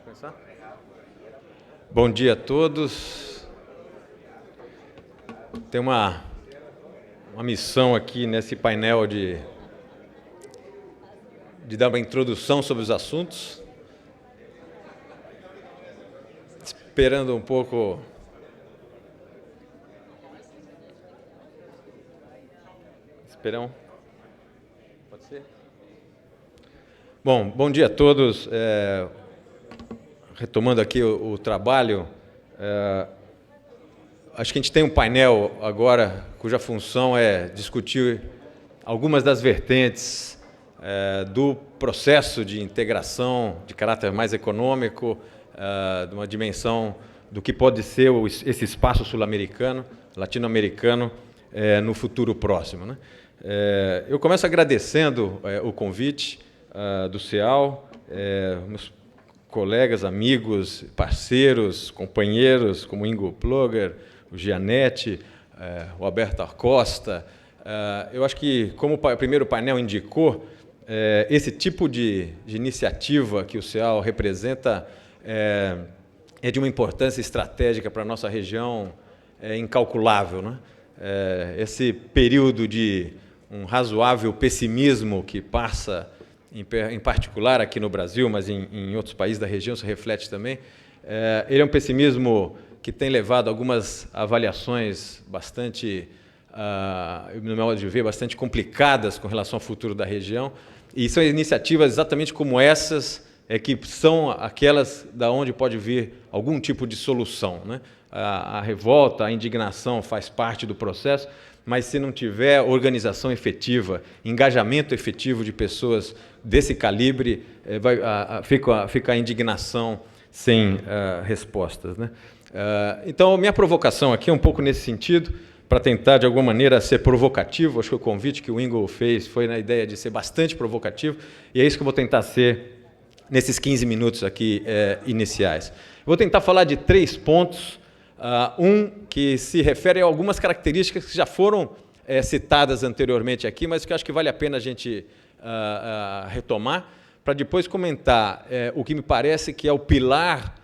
Começar? Bom dia a todos. Tem uma missão aqui nesse painel de dar uma introdução sobre os assuntos. Esperando um pouco. Esperão. Pode ser? Bom dia a todos. Retomando aqui o trabalho, acho que a gente tem um painel agora cuja função é discutir algumas das vertentes do processo de integração de caráter mais econômico, de uma dimensão do que pode ser esse espaço sul-americano, latino-americano, no futuro próximo, né? Eu começo agradecendo o convite do CEAL, meus colegas, amigos, parceiros, companheiros, como Ingo Plöger, o Gianetti, o Alberto Acosta. Eu acho que, como o primeiro painel indicou, esse tipo de iniciativa que o CEAL representa é de uma importância estratégica para a nossa região incalculável, né? Esse período de um razoável pessimismo que passa, em particular aqui no Brasil, mas em outros países da região se reflete também, ele é um pessimismo que tem levado a algumas avaliações bastante, no meu modo de ver, bastante complicadas com relação ao futuro da região, e são iniciativas exatamente como essas que são aquelas da onde pode vir algum tipo de solução, né? A revolta, a indignação faz parte do processo, mas se não tiver organização efetiva, engajamento efetivo de pessoas desse calibre, fica a indignação sem respostas, né? Então, minha provocação aqui é um pouco nesse sentido, para tentar, de alguma maneira, ser provocativo. Acho que o convite que o Ingo fez foi na ideia de ser bastante provocativo, e é isso que eu vou tentar ser nesses 15 minutos aqui iniciais. Vou tentar falar de 3 pontos. Um que se refere a algumas características que já foram citadas anteriormente aqui, mas que eu acho que vale a pena a gente retomar, para depois comentar o que me parece que é o pilar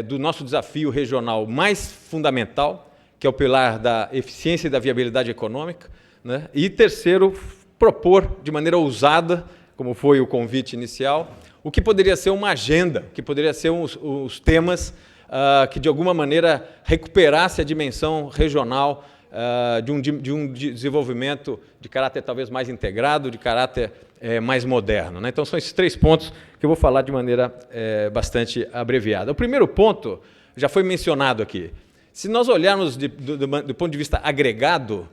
do nosso desafio regional mais fundamental, que é o pilar da eficiência e da viabilidade econômica, né? E terceiro, propor de maneira ousada, como foi o convite inicial, o que poderia ser uma agenda, que poderia ser os temas que, de alguma maneira, recuperasse a dimensão regional de um desenvolvimento de caráter talvez mais integrado, de caráter mais moderno, né? Então, são esses 3 pontos que eu vou falar de maneira bastante abreviada. O primeiro ponto já foi mencionado aqui. Se nós olharmos do ponto de vista agregado,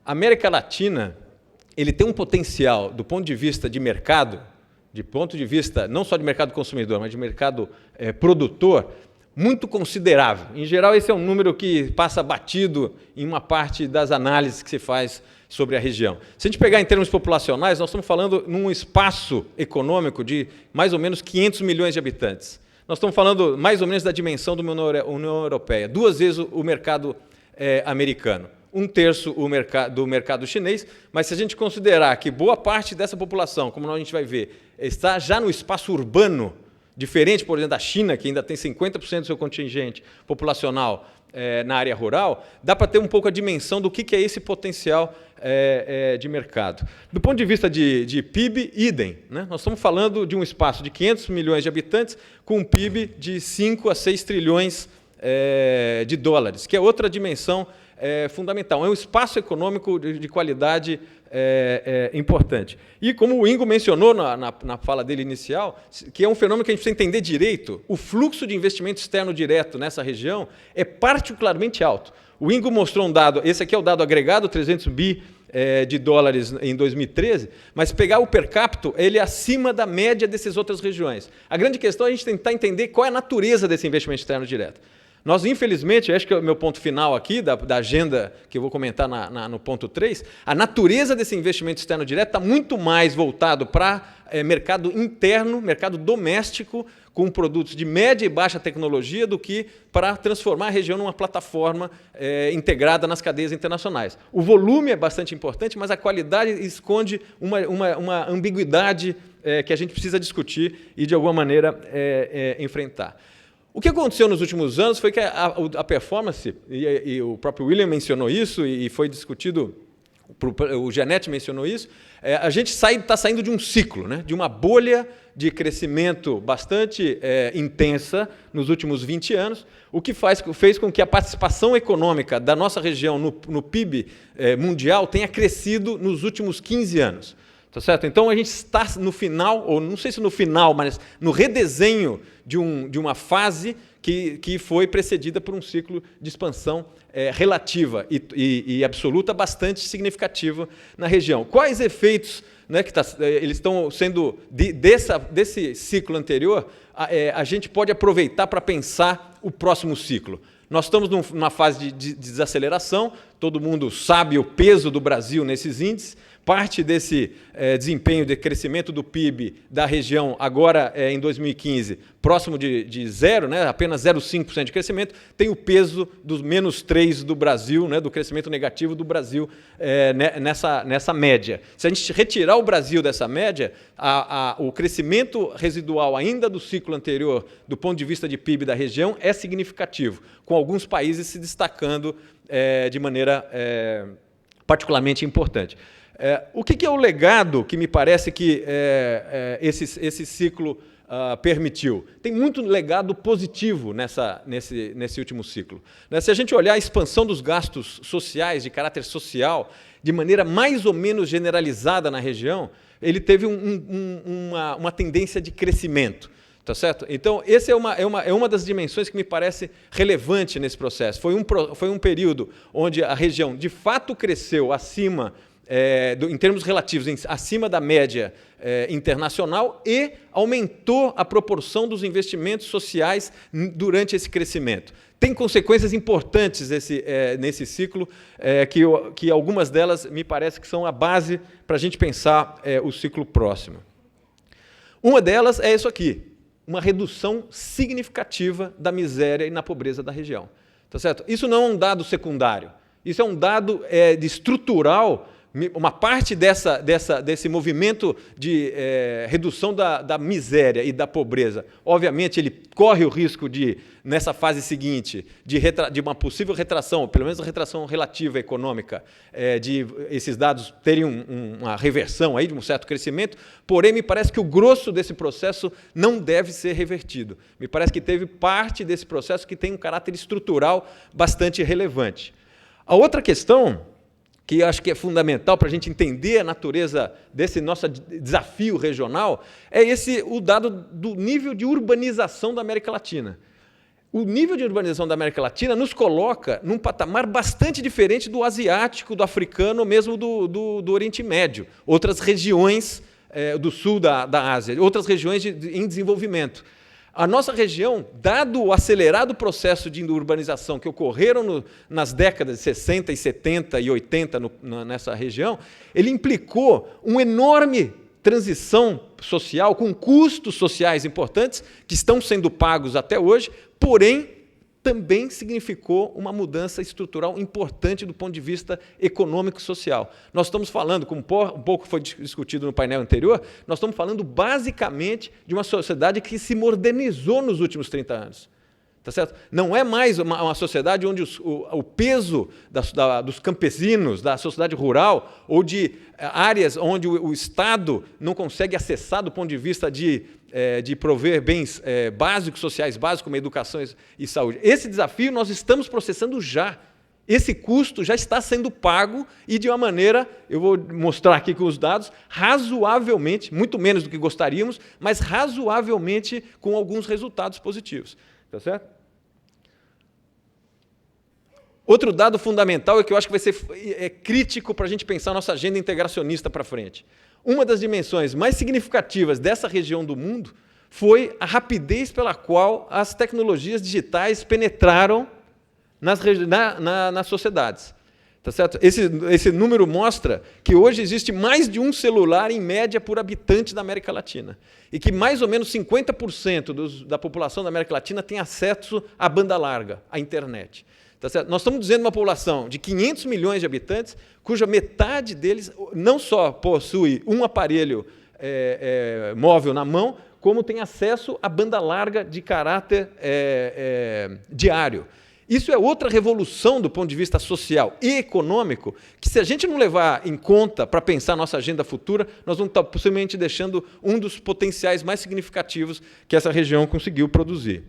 a América Latina ele tem um potencial, do ponto de vista de mercado, de ponto de vista não só de mercado consumidor, mas de mercado produtor, muito considerável. Em geral, esse é um número que passa batido em uma parte das análises que se faz sobre a região. Se a gente pegar em termos populacionais, nós estamos falando num espaço econômico de mais ou menos 500 milhões de habitantes. Nós estamos falando mais ou menos da dimensão da União Europeia, 2 vezes o mercado americano, 1/3 do mercado chinês, mas se a gente considerar que boa parte dessa população, como a gente vai ver, está já no espaço urbano, diferente, por exemplo, da China, que ainda tem 50% do seu contingente populacional na área rural, dá para ter um pouco a dimensão do que é esse potencial de mercado. Do ponto de vista de PIB, idem, né? Nós estamos falando de um espaço de 500 milhões de habitantes com um PIB de 5 a 6 trilhões de dólares, que é outra dimensão fundamental. É um espaço econômico de qualidade importante. E, como o Ingo mencionou na fala dele inicial, que é um fenômeno que a gente precisa entender direito, o fluxo de investimento externo direto nessa região é particularmente alto. O Ingo mostrou um dado, esse aqui é o dado agregado, 300 bi de dólares em 2013, mas pegar o per capita, ele é acima da média dessas outras regiões. A grande questão é a gente tentar entender qual é a natureza desse investimento externo direto. Nós, infelizmente, acho que é o meu ponto final aqui, da agenda que eu vou comentar no ponto 3, a natureza desse investimento externo direto está muito mais voltado para mercado interno, mercado doméstico, com produtos de média e baixa tecnologia, do que para transformar a região numa plataforma integrada nas cadeias internacionais. O volume é bastante importante, mas a qualidade esconde uma ambiguidade que a gente precisa discutir e, de alguma maneira, enfrentar. O que aconteceu nos últimos anos foi que a performance, e o próprio William mencionou isso, e foi discutido, o Gianetti mencionou isso, a gente está saindo de um ciclo, né, de uma bolha de crescimento bastante intensa nos últimos 20 anos, o que fez com que a participação econômica da nossa região no PIB mundial tenha crescido nos últimos 15 anos. Tá certo? Então, a gente está no final, ou não sei se no final, mas no redesenho de uma fase que foi precedida por um ciclo de expansão relativa e absoluta bastante significativo na região. Quais efeitos, né, eles estão sendo desse ciclo anterior, a gente pode aproveitar para pensar o próximo ciclo? Nós estamos numa fase de desaceleração, todo mundo sabe o peso do Brasil nesses índices. Parte desse desempenho de crescimento do PIB da região, agora em 2015, próximo de zero, né, apenas 0,5% de crescimento, tem o peso dos -3% do Brasil, né, do crescimento negativo do Brasil nessa média. Se a gente retirar o Brasil dessa média, o crescimento residual ainda do ciclo anterior, do ponto de vista de PIB da região, é significativo, com alguns países se destacando de maneira particularmente importante. O que é o legado que me parece que esse ciclo permitiu? Tem muito legado positivo nesse último ciclo. Se a gente olhar a expansão dos gastos sociais, de caráter social, de maneira mais ou menos generalizada na região, ele teve uma tendência de crescimento. Tá certo? Então, essa é uma das dimensões que me parece relevante nesse processo. Foi um período onde a região, de fato, cresceu acima, em termos relativos, acima da média internacional e aumentou a proporção dos investimentos sociais durante esse crescimento. Tem consequências importantes nesse ciclo, que algumas delas me parece que são a base para a gente pensar o ciclo próximo. Uma delas é isso aqui. Uma redução significativa da miséria e na pobreza da região. Tá certo? Isso não é um dado secundário, isso é um dado estrutural. Uma parte desse movimento de redução da miséria e da pobreza, obviamente, ele corre o risco de, nessa fase seguinte, de uma possível retração, pelo menos a retração relativa econômica, de esses dados terem uma reversão aí, de um certo crescimento, porém, me parece que o grosso desse processo não deve ser revertido. Me parece que teve parte desse processo que tem um caráter estrutural bastante relevante. A outra questão, que acho que é fundamental para a gente entender a natureza desse nosso desafio regional, é o dado do nível de urbanização da América Latina. O nível de urbanização da América Latina nos coloca num patamar bastante diferente do asiático, do africano, mesmo do Oriente Médio, outras regiões do sul da Ásia, outras regiões em desenvolvimento. A nossa região, dado o acelerado processo de urbanização que ocorreram nas décadas de 60, 70 e 80 nessa região, ele implicou uma enorme transição social, com custos sociais importantes, que estão sendo pagos até hoje, porém, também significou uma mudança estrutural importante do ponto de vista econômico e social. Nós estamos falando, como um pouco foi discutido no painel anterior, nós estamos falando basicamente de uma sociedade que se modernizou nos últimos 30 anos. Tá certo? Não é mais uma sociedade onde o peso dos campesinos, da sociedade rural, ou de áreas onde o Estado não consegue acessar do ponto de vista de prover bens básicos, sociais básicos, como educação e saúde. Esse desafio nós estamos processando já. Esse custo já está sendo pago e de uma maneira, eu vou mostrar aqui com os dados, razoavelmente, muito menos do que gostaríamos, mas razoavelmente com alguns resultados positivos. Tá certo? Outro dado fundamental é que eu acho que vai ser crítico para a gente pensar a nossa agenda integracionista para frente. Uma das dimensões mais significativas dessa região do mundo foi a rapidez pela qual as tecnologias digitais penetraram nas sociedades. Tá certo? Esse número mostra que hoje existe mais de um celular, em média, por habitante da América Latina. E que mais ou menos 50% da população da América Latina tem acesso à banda larga, à internet. Tá certo? Nós estamos dizendo uma população de 500 milhões de habitantes, cuja metade deles não só possui um aparelho móvel na mão, como tem acesso à banda larga de caráter diário. Isso é outra revolução do ponto de vista social e econômico, que se a gente não levar em conta para pensar nossa agenda futura, nós vamos estar possivelmente deixando um dos potenciais mais significativos que essa região conseguiu produzir.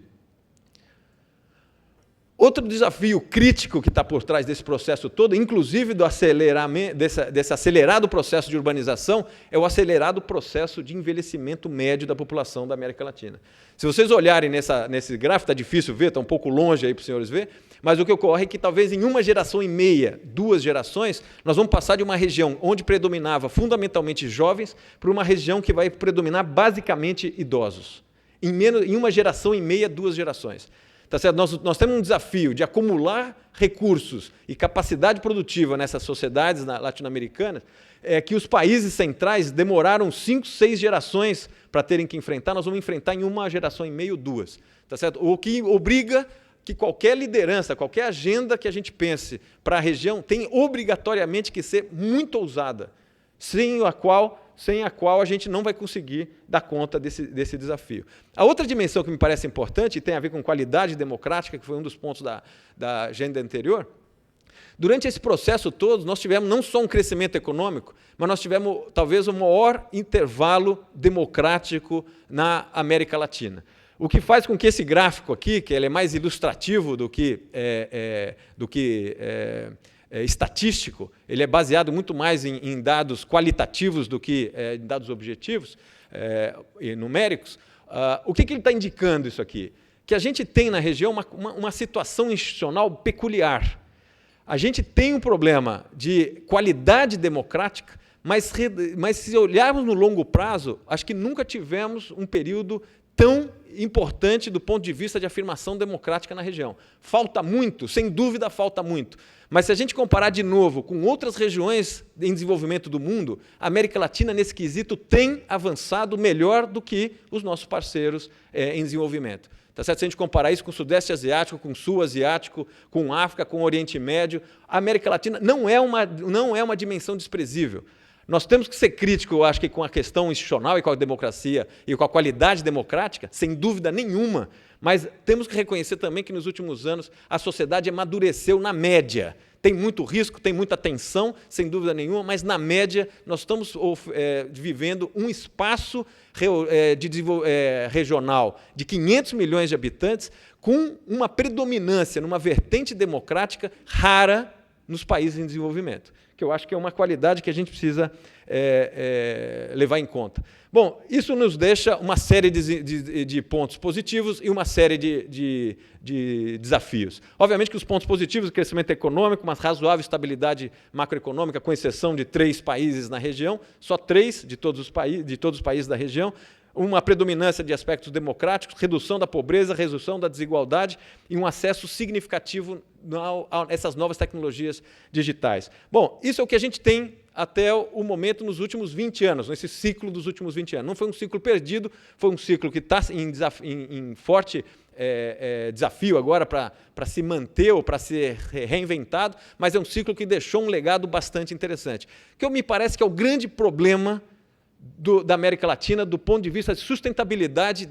Outro desafio crítico que está por trás desse processo todo, inclusive desse acelerado processo de urbanização, é o acelerado processo de envelhecimento médio da população da América Latina. Se vocês olharem nesse gráfico, está difícil ver, está um pouco longe aí para os senhores verem, mas o que ocorre é que talvez em 1,5 gerações, 2 gerações, nós vamos passar de uma região onde predominava fundamentalmente jovens para uma região que vai predominar basicamente idosos. Em 1,5 gerações, 2 gerações. Tá certo? Nós temos um desafio de acumular recursos e capacidade produtiva nessas sociedades latino-americanas que os países centrais demoraram 5, 6 gerações para terem que enfrentar, nós vamos enfrentar em 1,5 gerações, 2. Tá certo? O que obriga que qualquer liderança, qualquer agenda que a gente pense para a região tem obrigatoriamente que ser muito ousada, sem a qual a gente não vai conseguir dar conta desse desafio. A outra dimensão que me parece importante, e tem a ver com qualidade democrática, que foi um dos pontos da agenda anterior, durante esse processo todo, nós tivemos não só um crescimento econômico, mas nós tivemos talvez o maior intervalo democrático na América Latina. O que faz com que esse gráfico aqui, que ele é mais ilustrativo do que estatístico, ele é baseado muito mais em dados qualitativos do que em dados objetivos e numéricos. O que ele está indicando isso aqui? Que a gente tem na região uma situação institucional peculiar. A gente tem um problema de qualidade democrática, mas se olharmos no longo prazo, acho que nunca tivemos um período tão importante do ponto de vista de afirmação democrática na região. Falta muito, sem dúvida falta muito. Mas se a gente comparar de novo com outras regiões em desenvolvimento do mundo, a América Latina, nesse quesito, tem avançado melhor do que os nossos parceiros em desenvolvimento. Tá certo? Se a gente comparar isso com o Sudeste Asiático, com o Sul Asiático, com a África, com o Oriente Médio, a América Latina não é uma dimensão desprezível. Nós temos que ser críticos, eu acho que com a questão institucional e com a democracia e com a qualidade democrática, sem dúvida nenhuma, mas temos que reconhecer também que nos últimos anos a sociedade amadureceu na média. Tem muito risco, tem muita tensão, sem dúvida nenhuma, mas na média nós estamos vivendo um espaço regional de 500 milhões de habitantes com uma predominância numa vertente democrática rara nos países em desenvolvimento, que eu acho que é uma qualidade que a gente precisa levar em conta. Bom, isso nos deixa uma série de pontos positivos e uma série de desafios. Obviamente que os pontos positivos, o crescimento econômico, uma razoável estabilidade macroeconômica, com exceção de 3 países na região, só 3 de todos os países da região, uma predominância de aspectos democráticos, redução da pobreza, redução da desigualdade e um acesso significativo a essas novas tecnologias digitais. Bom, isso é o que a gente tem até o momento nos últimos 20 anos, nesse ciclo dos últimos 20 anos. Não foi um ciclo perdido, foi um ciclo que está em forte desafio agora para se manter ou para ser reinventado, mas é um ciclo que deixou um legado bastante interessante. Que me parece que é o grande problema da América Latina do ponto de vista de sustentabilidade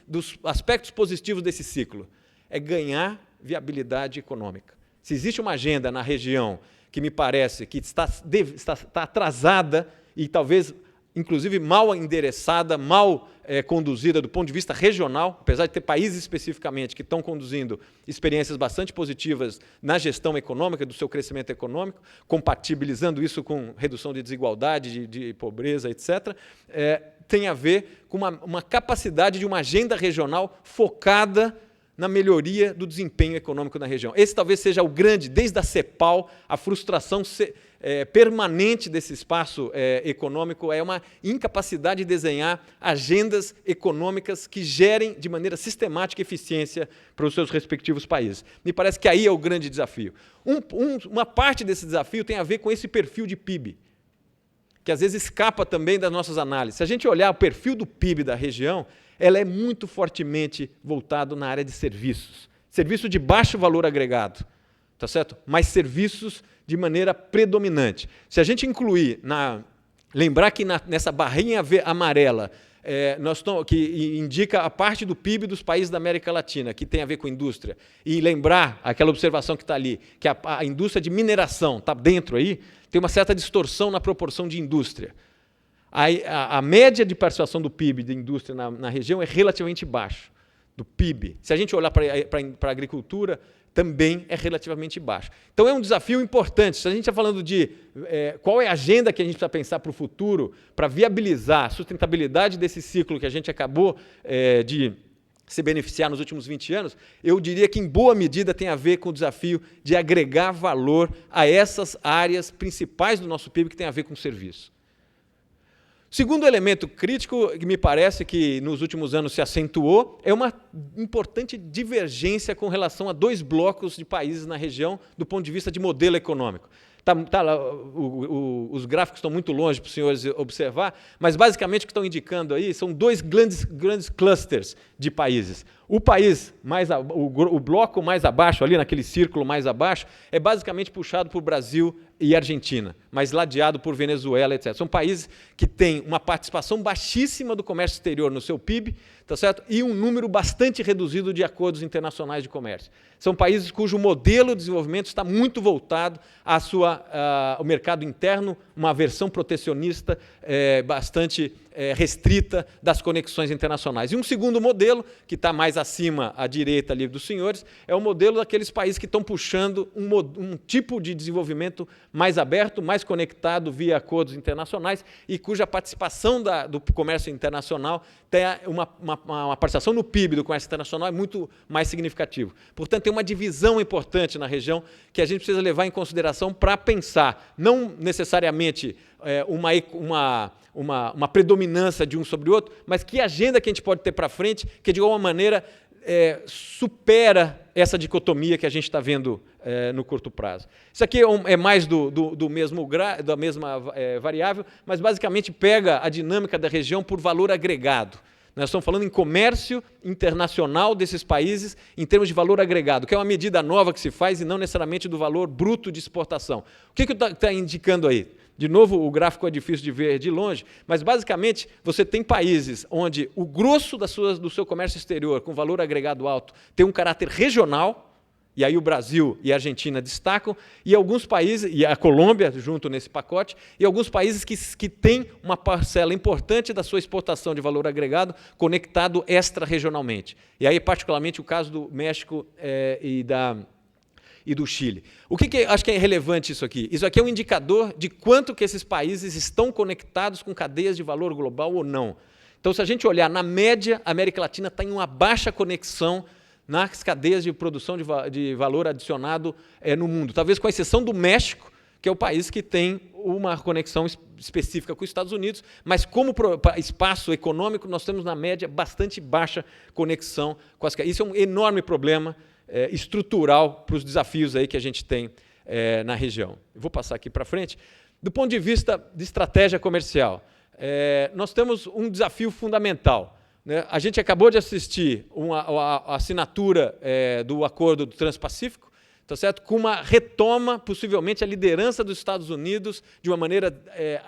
dos aspectos positivos desse ciclo. É ganhar viabilidade econômica. Se existe uma agenda na região que me parece que está atrasada e talvez, inclusive, mal endereçada, mal conduzida do ponto de vista regional, apesar de ter países especificamente que estão conduzindo experiências bastante positivas na gestão econômica, do seu crescimento econômico, compatibilizando isso com redução de desigualdade, de pobreza, etc., tem a ver com uma capacidade de uma agenda regional focada na melhoria do desempenho econômico na região. Esse talvez seja o grande, desde a CEPAL, a frustração permanente desse espaço econômico é uma incapacidade de desenhar agendas econômicas que gerem de maneira sistemática eficiência para os seus respectivos países. Me parece que aí é o grande desafio. Uma parte desse desafio tem a ver com esse perfil de PIB, que às vezes escapa também das nossas análises. Se a gente olhar o perfil do PIB da região, ela é muito fortemente voltado na área de serviços. Serviço de baixo valor agregado, tá certo? Mas serviços de maneira predominante. Se a gente incluir lembrar que nessa barrinha amarela, que indica a parte do PIB dos países da América Latina, que tem a ver com indústria, e lembrar aquela observação que está ali, que a indústria de mineração está dentro aí, tem uma certa distorção na proporção de indústria. A média de participação do PIB de indústria na região é relativamente baixa, do PIB. Se a gente olhar para a agricultura, também é relativamente baixo. Então, é um desafio importante. Se a gente está falando de qual é a agenda que a gente precisa pensar para o futuro, para viabilizar a sustentabilidade desse ciclo que a gente acabou de se beneficiar nos últimos 20 anos, eu diria que, em boa medida, tem a ver com o desafio de agregar valor a essas áreas principais do nosso PIB que tem a ver com serviço. Segundo elemento crítico, que me parece que nos últimos anos se acentuou, é uma importante divergência com relação a dois blocos de países na região do ponto de vista de modelo econômico. Os gráficos estão muito longe para os senhores observar, mas basicamente o que estão indicando aí são dois grandes clusters de países. O bloco mais abaixo, ali naquele círculo mais abaixo, é basicamente puxado por Brasil e Argentina, mas ladeado por Venezuela, etc. São países que têm uma participação baixíssima do comércio exterior no seu PIB, tá certo? E um número bastante reduzido de acordos internacionais de comércio. São países cujo modelo de desenvolvimento está muito voltado ao mercado interno, uma versão protecionista bastante restrita das conexões internacionais. E um segundo modelo, que está mais acima à direita ali dos senhores, é o modelo daqueles países que estão puxando um tipo de desenvolvimento mais aberto, mais conectado via acordos internacionais e cuja participação do comércio internacional tem uma participação no PIB do comércio internacional é muito mais significativo. Portanto, tem uma divisão importante na região que a gente precisa levar em consideração para pensar, não necessariamente uma predominância de um sobre o outro, mas que agenda que a gente pode ter para frente que, de alguma maneira, supera essa dicotomia que a gente está vendo no curto prazo. Isso aqui é mais da mesma variável, mas basicamente pega a dinâmica da região por valor agregado. Nós estamos falando em comércio internacional desses países em termos de valor agregado, que é uma medida nova que se faz e não necessariamente do valor bruto de exportação. O que está indicando aí? De novo, o gráfico é difícil de ver de longe, mas, basicamente, você tem países onde o grosso do seu comércio exterior, com valor agregado alto, tem um caráter regional, e aí o Brasil e a Argentina destacam, e alguns países, e a Colômbia junto nesse pacote, e alguns países que têm uma parcela importante da sua exportação de valor agregado conectado extra-regionalmente. E aí, particularmente, o caso do México e do Chile. O que acho que é relevante isso aqui? Isso aqui é um indicador de quanto que esses países estão conectados com cadeias de valor global ou não. Então, se a gente olhar na média, a América Latina está em uma baixa conexão nas cadeias de produção de valor adicionado no mundo. Talvez com exceção do México, que é o país que tem uma conexão específica com os Estados Unidos, mas como espaço econômico, nós temos, na média, bastante baixa conexão com as cadeias. Isso é um enorme problema estrutural para os desafios aí que a gente tem na região. Eu vou passar aqui para frente. Do ponto de vista de estratégia comercial, nós temos um desafio fundamental. A gente acabou de assistir a assinatura do Acordo do Transpacífico, tá certo? Com uma retoma, possivelmente, a liderança dos Estados Unidos, de uma maneira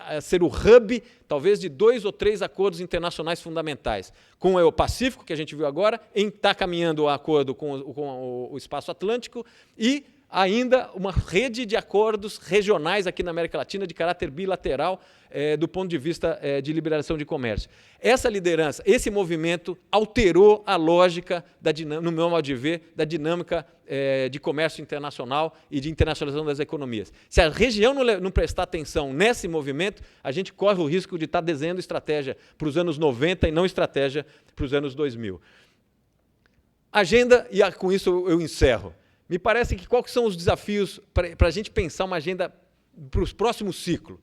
a ser o hub, talvez, de 2 ou 3 acordos internacionais fundamentais. Com o Pacífico, que a gente viu agora, está caminhando o acordo com o Espaço Atlântico e ainda uma rede de acordos regionais aqui na América Latina de caráter bilateral do ponto de vista de liberação de comércio. Essa liderança, esse movimento alterou a lógica, no meu modo de ver, da dinâmica de comércio internacional e de internacionalização das economias. Se a região não prestar atenção nesse movimento, a gente corre o risco de estar desenhando estratégia para os anos 90 e não estratégia para os anos 2000. Agenda, e com isso eu encerro. Me parece que quais são os desafios para a gente pensar uma agenda para o próximo ciclo?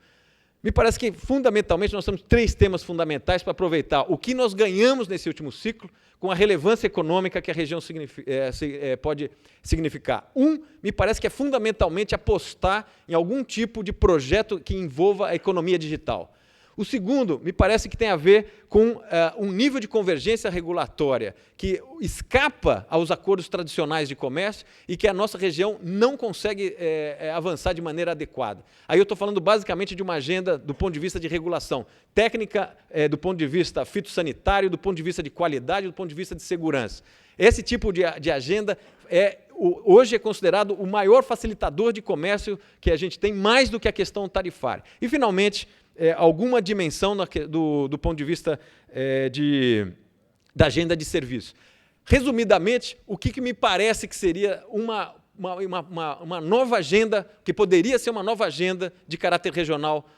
Me parece que, fundamentalmente, nós temos 3 temas fundamentais para aproveitar o que nós ganhamos nesse último ciclo com a relevância econômica que a região pode significar. Me parece que é fundamentalmente apostar em algum tipo de projeto que envolva a economia digital. O segundo, me parece que tem a ver com um nível de convergência regulatória que escapa aos acordos tradicionais de comércio e que a nossa região não consegue avançar de maneira adequada. Aí eu estou falando basicamente de uma agenda do ponto de vista de regulação técnica, do ponto de vista fitossanitário, do ponto de vista de qualidade, do ponto de vista de segurança. Esse tipo de agenda hoje é considerado o maior facilitador de comércio que a gente tem, mais do que a questão tarifária. E, finalmente, alguma dimensão do ponto de vista da agenda de serviço. Resumidamente, o que me parece que seria uma nova agenda, que poderia ser uma nova agenda de caráter regional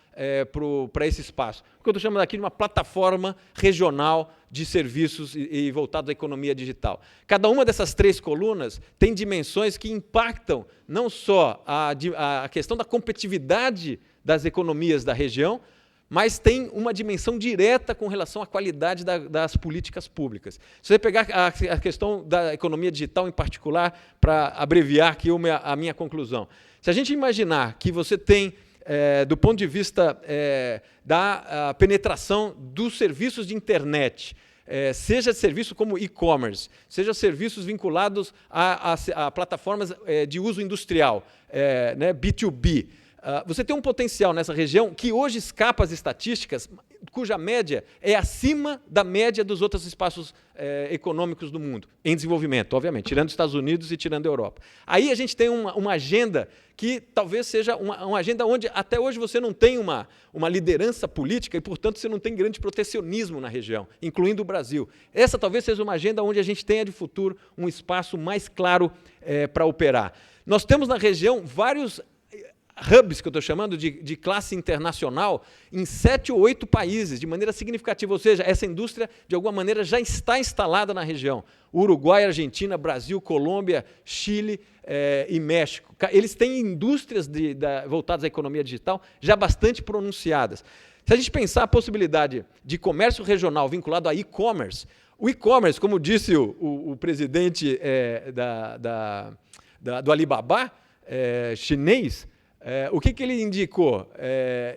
para esse espaço. O que eu estou chamando aqui de uma plataforma regional de serviços e voltado à economia digital. Cada uma dessas 3 colunas tem dimensões que impactam não só a questão da competitividade das economias da região, mas tem uma dimensão direta com relação à qualidade das políticas públicas. Se você pegar a questão da economia digital em particular, para abreviar aqui a minha conclusão, se a gente imaginar que você tem, do ponto de vista da penetração dos serviços de internet, seja serviço como e-commerce, seja serviços vinculados a plataformas de uso industrial, né, B2B, você tem um potencial nessa região que hoje escapa às estatísticas, cuja média é acima da média dos outros espaços econômicos do mundo, em desenvolvimento, obviamente, tirando os Estados Unidos e tirando a Europa. Aí a gente tem uma agenda que talvez seja uma agenda onde até hoje você não tem uma liderança política e, portanto, você não tem grande protecionismo na região, incluindo o Brasil. Essa talvez seja uma agenda onde a gente tenha de futuro um espaço mais claro para operar. Nós temos na região vários hubs, que eu estou chamando de classe internacional, em 7 ou 8 países, de maneira significativa, ou seja, essa indústria, de alguma maneira, já está instalada na região. Uruguai, Argentina, Brasil, Colômbia, Chile e México. Eles têm indústrias voltadas à economia digital já bastante pronunciadas. Se a gente pensar a possibilidade de comércio regional vinculado a e-commerce, o e-commerce, como disse o presidente do Alibaba, chinês, o que ele indicou?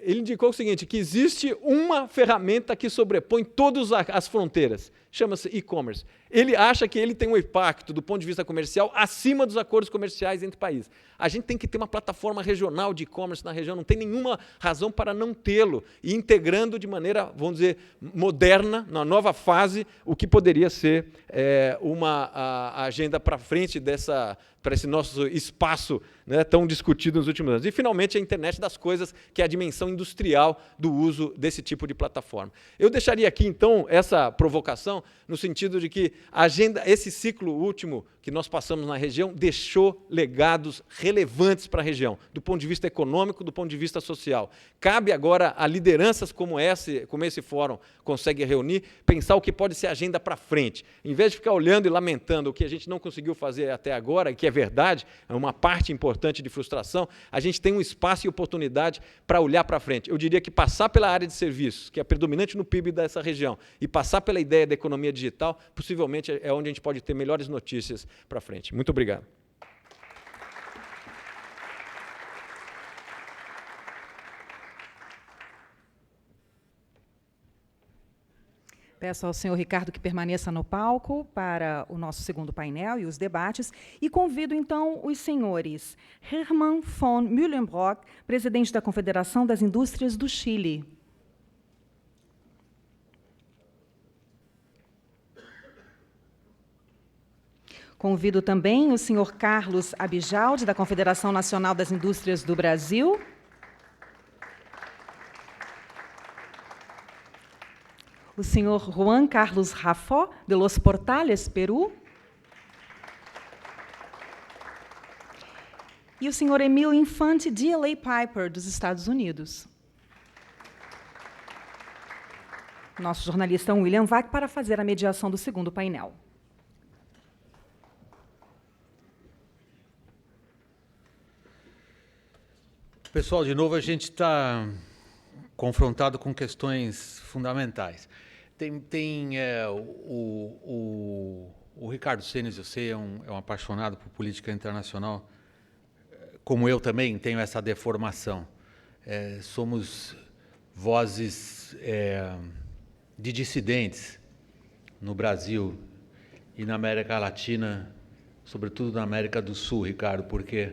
Ele indicou o seguinte, que existe uma ferramenta que sobrepõe todas as fronteiras, chama-se e-commerce. Ele acha que ele tem um impacto, do ponto de vista comercial, acima dos acordos comerciais entre países. A gente tem que ter uma plataforma regional de e-commerce na região, não tem nenhuma razão para não tê-lo, e integrando de maneira, vamos dizer, moderna, na nova fase, o que poderia ser uma agenda para frente para esse nosso espaço, né, tão discutido nos últimos anos. E, finalmente, a internet das coisas, que é a dimensão industrial do uso desse tipo de plataforma. Eu deixaria aqui, então, essa provocação, no sentido de que esse ciclo último que nós passamos na região deixou legados relevantes para a região, do ponto de vista econômico, do ponto de vista social. Cabe agora a lideranças como esse fórum consegue reunir, pensar o que pode ser a agenda para frente. Em vez de ficar olhando e lamentando o que a gente não conseguiu fazer até agora, que é verdade, é uma parte importante de frustração, a gente tem um espaço e oportunidade para olhar para frente. Eu diria que passar pela área de serviços, que é predominante no PIB dessa região, e passar pela ideia da economia digital, possivelmente é onde a gente pode ter melhores notícias para frente. Muito obrigado. Peço ao senhor Ricardo que permaneça no palco para o nosso segundo painel e os debates, e convido, então, os senhores Hermann von Mühlenbrock, presidente da Confederação das Indústrias do Chile. Convido também o senhor Carlos Abijaldi, da Confederação Nacional das Indústrias do Brasil. O senhor Juan Carlos Rafó, de Los Portales, Peru. E o senhor Emil Infante D.L.A. Piper, dos Estados Unidos. Nosso jornalista William Vac, para fazer a mediação do segundo painel. Pessoal, de novo, a gente está confrontado com questões fundamentais. O Ricardo Senes, eu sei, é um apaixonado por política internacional, como eu também tenho essa deformação. Somos vozes de dissidentes no Brasil e na América Latina, sobretudo na América do Sul, Ricardo, porque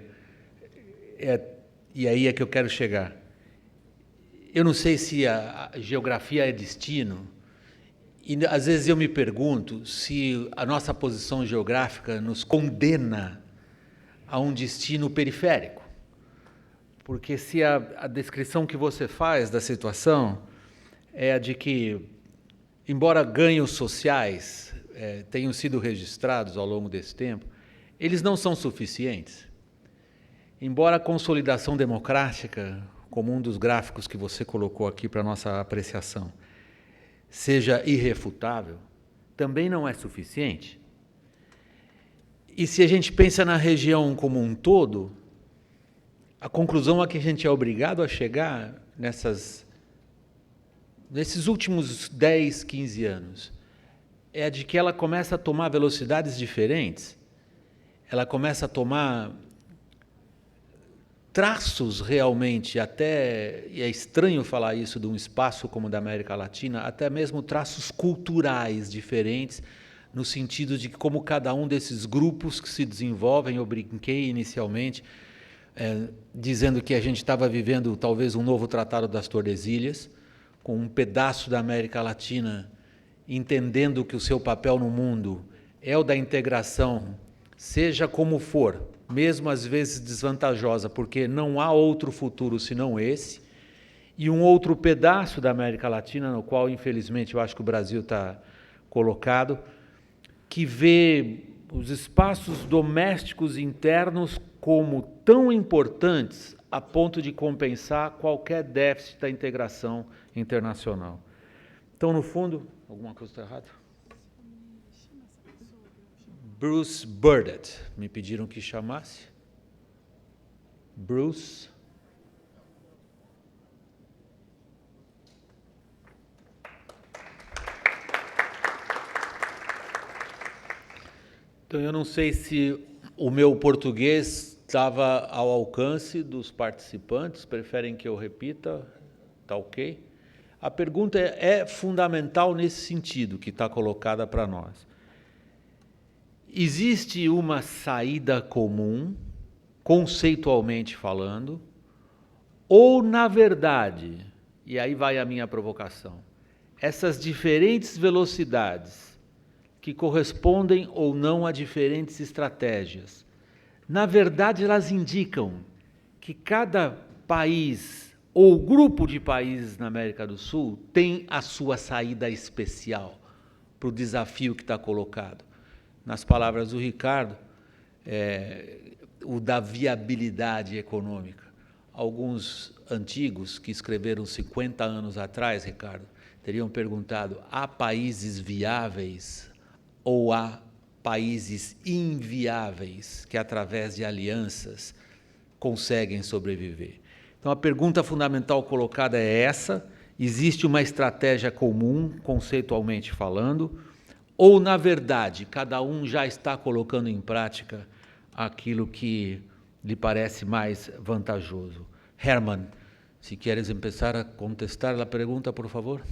e aí é que eu quero chegar. Eu não sei se a geografia é destino, e às vezes eu me pergunto se a nossa posição geográfica nos condena a um destino periférico. Porque se a descrição que você faz da situação é a de que, embora ganhos sociais tenham sido registrados ao longo desse tempo, eles não são suficientes. Embora a consolidação democrática, como um dos gráficos que você colocou aqui para a nossa apreciação, seja irrefutável, também não é suficiente. E se a gente pensa na região como um todo, a conclusão a que a gente é obrigado a chegar nesses últimos 10, 15 anos é a de que ela começa a tomar velocidades diferentes, ela começa a tomar traços realmente, até, e é estranho falar isso de um espaço como o da América Latina, até mesmo traços culturais diferentes, no sentido de que como cada um desses grupos que se desenvolvem, eu brinquei inicialmente, dizendo que a gente estava vivendo talvez um novo Tratado das Tordesilhas, com um pedaço da América Latina entendendo que o seu papel no mundo é o da integração, seja como for, mesmo às vezes desvantajosa, porque não há outro futuro senão esse, e um outro pedaço da América Latina, no qual, infelizmente, eu acho que o Brasil está colocado, que vê os espaços domésticos internos como tão importantes a ponto de compensar qualquer déficit da integração internacional. Então, no fundo, alguma coisa está errada? Bruce Burdett, me pediram que chamasse. Bruce. Então, eu não sei se o meu português estava ao alcance dos participantes, preferem que eu repita? Está ok? A pergunta é fundamental nesse sentido que está colocada para nós. Existe uma saída comum, conceitualmente falando, ou, na verdade, e aí vai a minha provocação, essas diferentes velocidades que correspondem ou não a diferentes estratégias, na verdade, elas indicam que cada país ou grupo de países na América do Sul tem a sua saída especial para o desafio que está colocado. Nas palavras do Ricardo, o da viabilidade econômica. Alguns antigos que escreveram 50 anos atrás, Ricardo, teriam perguntado: há países viáveis ou há países inviáveis que, através de alianças, conseguem sobreviver? Então, a pergunta fundamental colocada é essa: existe uma estratégia comum, conceitualmente falando, ou, na verdade, cada um já está colocando em prática aquilo que lhe parece mais vantajoso? Herman, se queres começar a contestar a pergunta, por favor.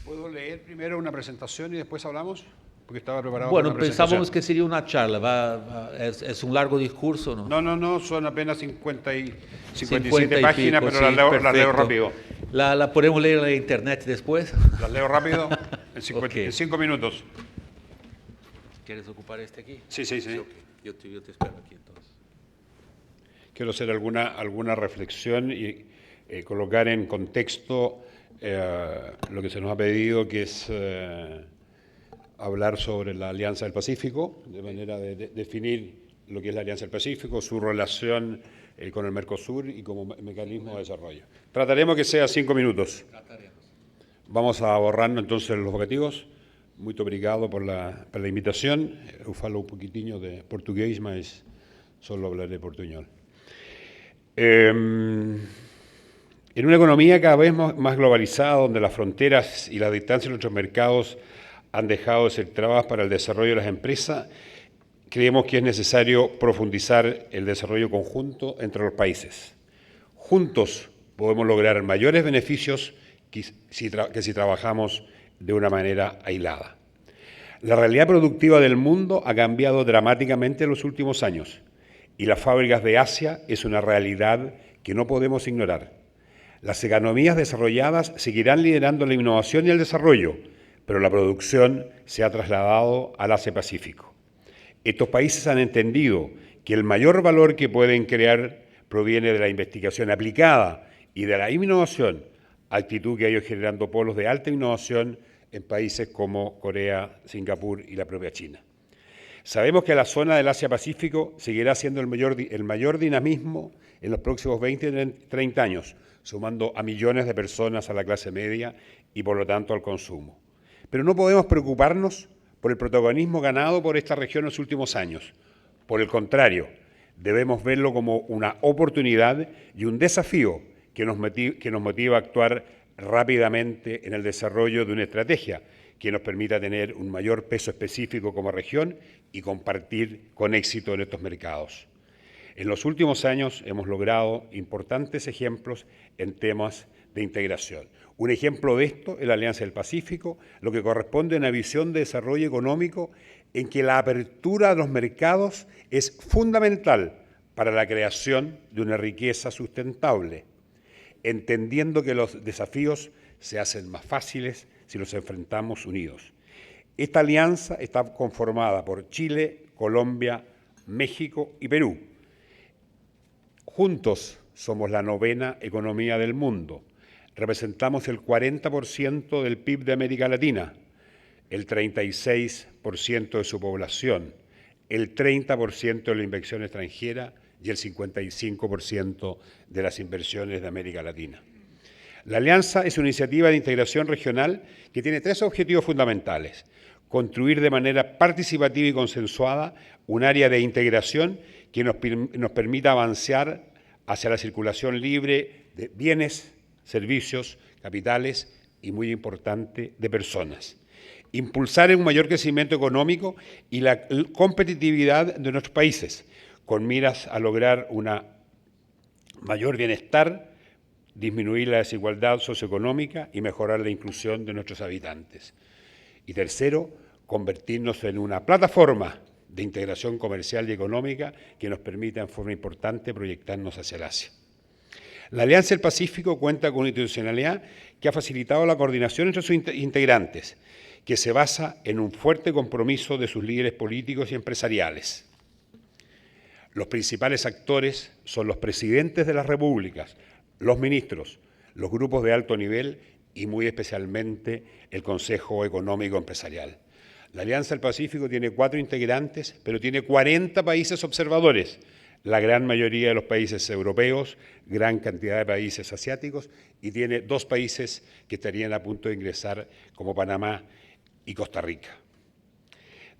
¿Puedo leer primero una presentación y después hablamos? Porque estaba preparado Bueno, para una presentación. pensábamos que sería una charla. ¿Es un largo discurso, no? No, son apenas 57 50 y páginas, pico, pero sí, las leo perfecto. rápido. ¿La podemos leer en la internet después? Las leo rápido Okay. en 5 minutos. ¿Quieres ocupar este aquí? Sí. Okay. Yo te espero aquí entonces. Quiero hacer alguna reflexión y colocar en contexto lo que se nos ha pedido, que es hablar sobre la Alianza del Pacífico, de manera de definir lo que es la Alianza del Pacífico, su relación con el Mercosur y como mecanismo de desarrollo. Trataremos que sea 5 minutos. Vamos a borrarnos entonces los objetivos. Muito obrigado por la invitación. Eu falo un poquitinho de portugués, mas solo hablaré portuñol. En una economía cada vez más globalizada, donde las fronteras y las distancias de nuestros mercados han dejado de ser trabas para el desarrollo de las empresas, creemos que es necesario profundizar el desarrollo conjunto entre los países. Juntos podemos lograr mayores beneficios que si trabajamos de una manera aislada. La realidad productiva del mundo ha cambiado dramáticamente en los últimos años y las fábricas de Asia es una realidad que no podemos ignorar. Las economías desarrolladas seguirán liderando la innovación y el desarrollo, pero la producción se ha trasladado al Asia-Pacífico. Estos países han entendido que el mayor valor que pueden crear proviene de la investigación aplicada y de la innovación, actitud que ha ido generando polos de alta innovación en países como Corea, Singapur y la propia China. Sabemos que la zona del Asia-Pacífico seguirá siendo el mayor dinamismo en los próximos 20 y 30 años, sumando a millones de personas a la clase media y, por lo tanto, al consumo. Pero no podemos preocuparnos por el protagonismo ganado por esta región en los últimos años. Por el contrario, debemos verlo como una oportunidad y un desafío que nos motiva a actuar rápidamente en el desarrollo de una estrategia que nos permita tener un mayor peso específico como región y compartir con éxito en estos mercados. En los últimos años hemos logrado importantes ejemplos en temas de integración. Un ejemplo de esto es la Alianza del Pacífico, lo que corresponde a una visión de desarrollo económico en que la apertura a los mercados es fundamental para la creación de una riqueza sustentable, entendiendo que los desafíos se hacen más fáciles si los enfrentamos unidos. Esta alianza está conformada por Chile, Colombia, México y Perú. Juntos somos la 9ª economía del mundo. Representamos el 40% del PIB de América Latina, el 36% de su población, el 30% de la inversión extranjera y el 55% de las inversiones de América Latina. La alianza es una iniciativa de integración regional que tiene 3 objetivos fundamentales: construir de manera participativa y consensuada un área de integración que nos permita avanzar hacia la circulación libre de bienes, servicios, capitales y, muy importante, de personas. Impulsar un mayor crecimiento económico y la competitividad de nuestros países, con miras a lograr un mayor bienestar, disminuir la desigualdad socioeconómica y mejorar la inclusión de nuestros habitantes. Y tercero, convertirnos en una plataforma de integración comercial y económica que nos permita en forma importante proyectarnos hacia el Asia. La Alianza del Pacífico cuenta con una institucionalidad que ha facilitado la coordinación entre sus integrantes, que se basa en un fuerte compromiso de sus líderes políticos y empresariales. Los principales actores son los presidentes de las repúblicas, los ministros, los grupos de alto nivel y muy especialmente el Consejo Económico Empresarial. La Alianza del Pacífico tiene 4 integrantes, pero tiene 40 países observadores, la gran mayoría de los países europeos, gran cantidad de países asiáticos, y tiene 2 países que estarían a punto de ingresar, como Panamá y Costa Rica.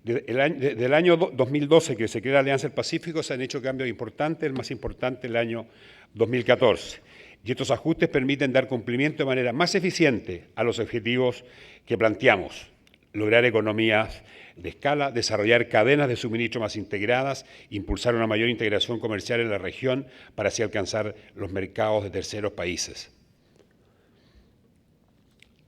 Desde el año 2012 que se crea la Alianza del Pacífico se han hecho cambios importantes, el más importante el año 2014. Y estos ajustes permiten dar cumplimiento de manera más eficiente a los objetivos que planteamos: lograr economías de escala, desarrollar cadenas de suministro más integradas, impulsar una mayor integración comercial en la región para así alcanzar los mercados de terceros países.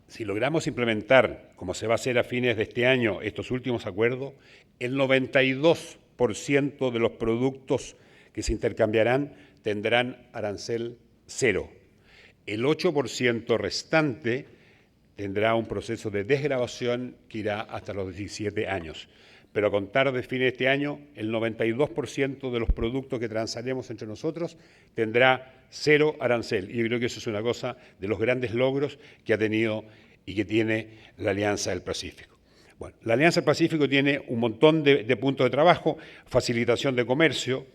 Si logramos implementar, como se va a hacer a fines de este año, estos últimos acuerdos, el 92% de los productos que se intercambiarán tendrán arancel cero. El 8% restante tendrá un proceso de desgravación que irá hasta los 17 años. Pero a contar de fines de este año, el 92% de los productos que transaremos entre nosotros tendrá 0 arancel. Y yo creo que eso es una cosa de los grandes logros que ha tenido y que tiene la Alianza del Pacífico. Bueno, la Alianza del Pacífico tiene un montón de puntos de trabajo: facilitación de comercio,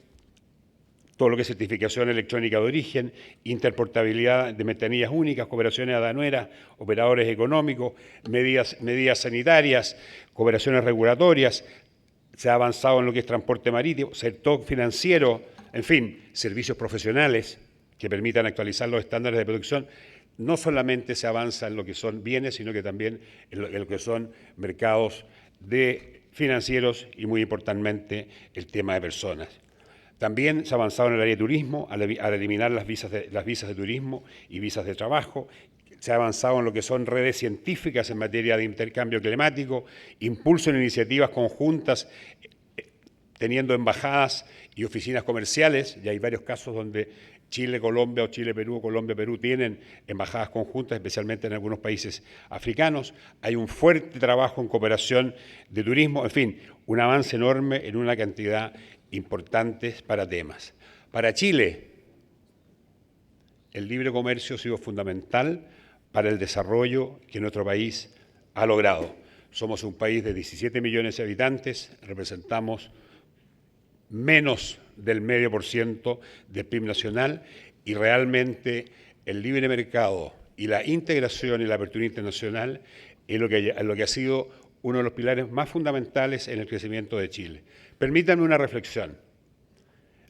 todo lo que es certificación electrónica de origen, interportabilidad de ventanillas únicas, cooperaciones aduaneras, operadores económicos, medidas sanitarias, cooperaciones regulatorias. Se ha avanzado en lo que es transporte marítimo, sector financiero, en fin, servicios profesionales que permitan actualizar los estándares de producción. No solamente se avanza en lo que son bienes, sino que también en lo que son mercados financieros y, muy importantemente, el tema de personas. También se ha avanzado en el área de turismo al eliminar las visas de turismo y visas de trabajo, Se ha avanzado en lo que son redes científicas en materia de intercambio climático, impulso en iniciativas conjuntas, teniendo embajadas y oficinas comerciales, y hay varios casos donde Chile-Colombia o Chile-Perú o Colombia-Perú tienen embajadas conjuntas, especialmente en algunos países africanos. Hay un fuerte trabajo en cooperación de turismo, en fin, un avance enorme en una cantidad importante para temas. Para Chile, el libre comercio ha sido fundamental para el desarrollo que nuestro país ha logrado. Somos un país de 17 millones de habitantes, representamos menos del 0,5% del PIB nacional y realmente el libre mercado y la integración y la apertura internacional es lo que ha sido uno de los pilares más fundamentales en el crecimiento de Chile. Permítanme una reflexión.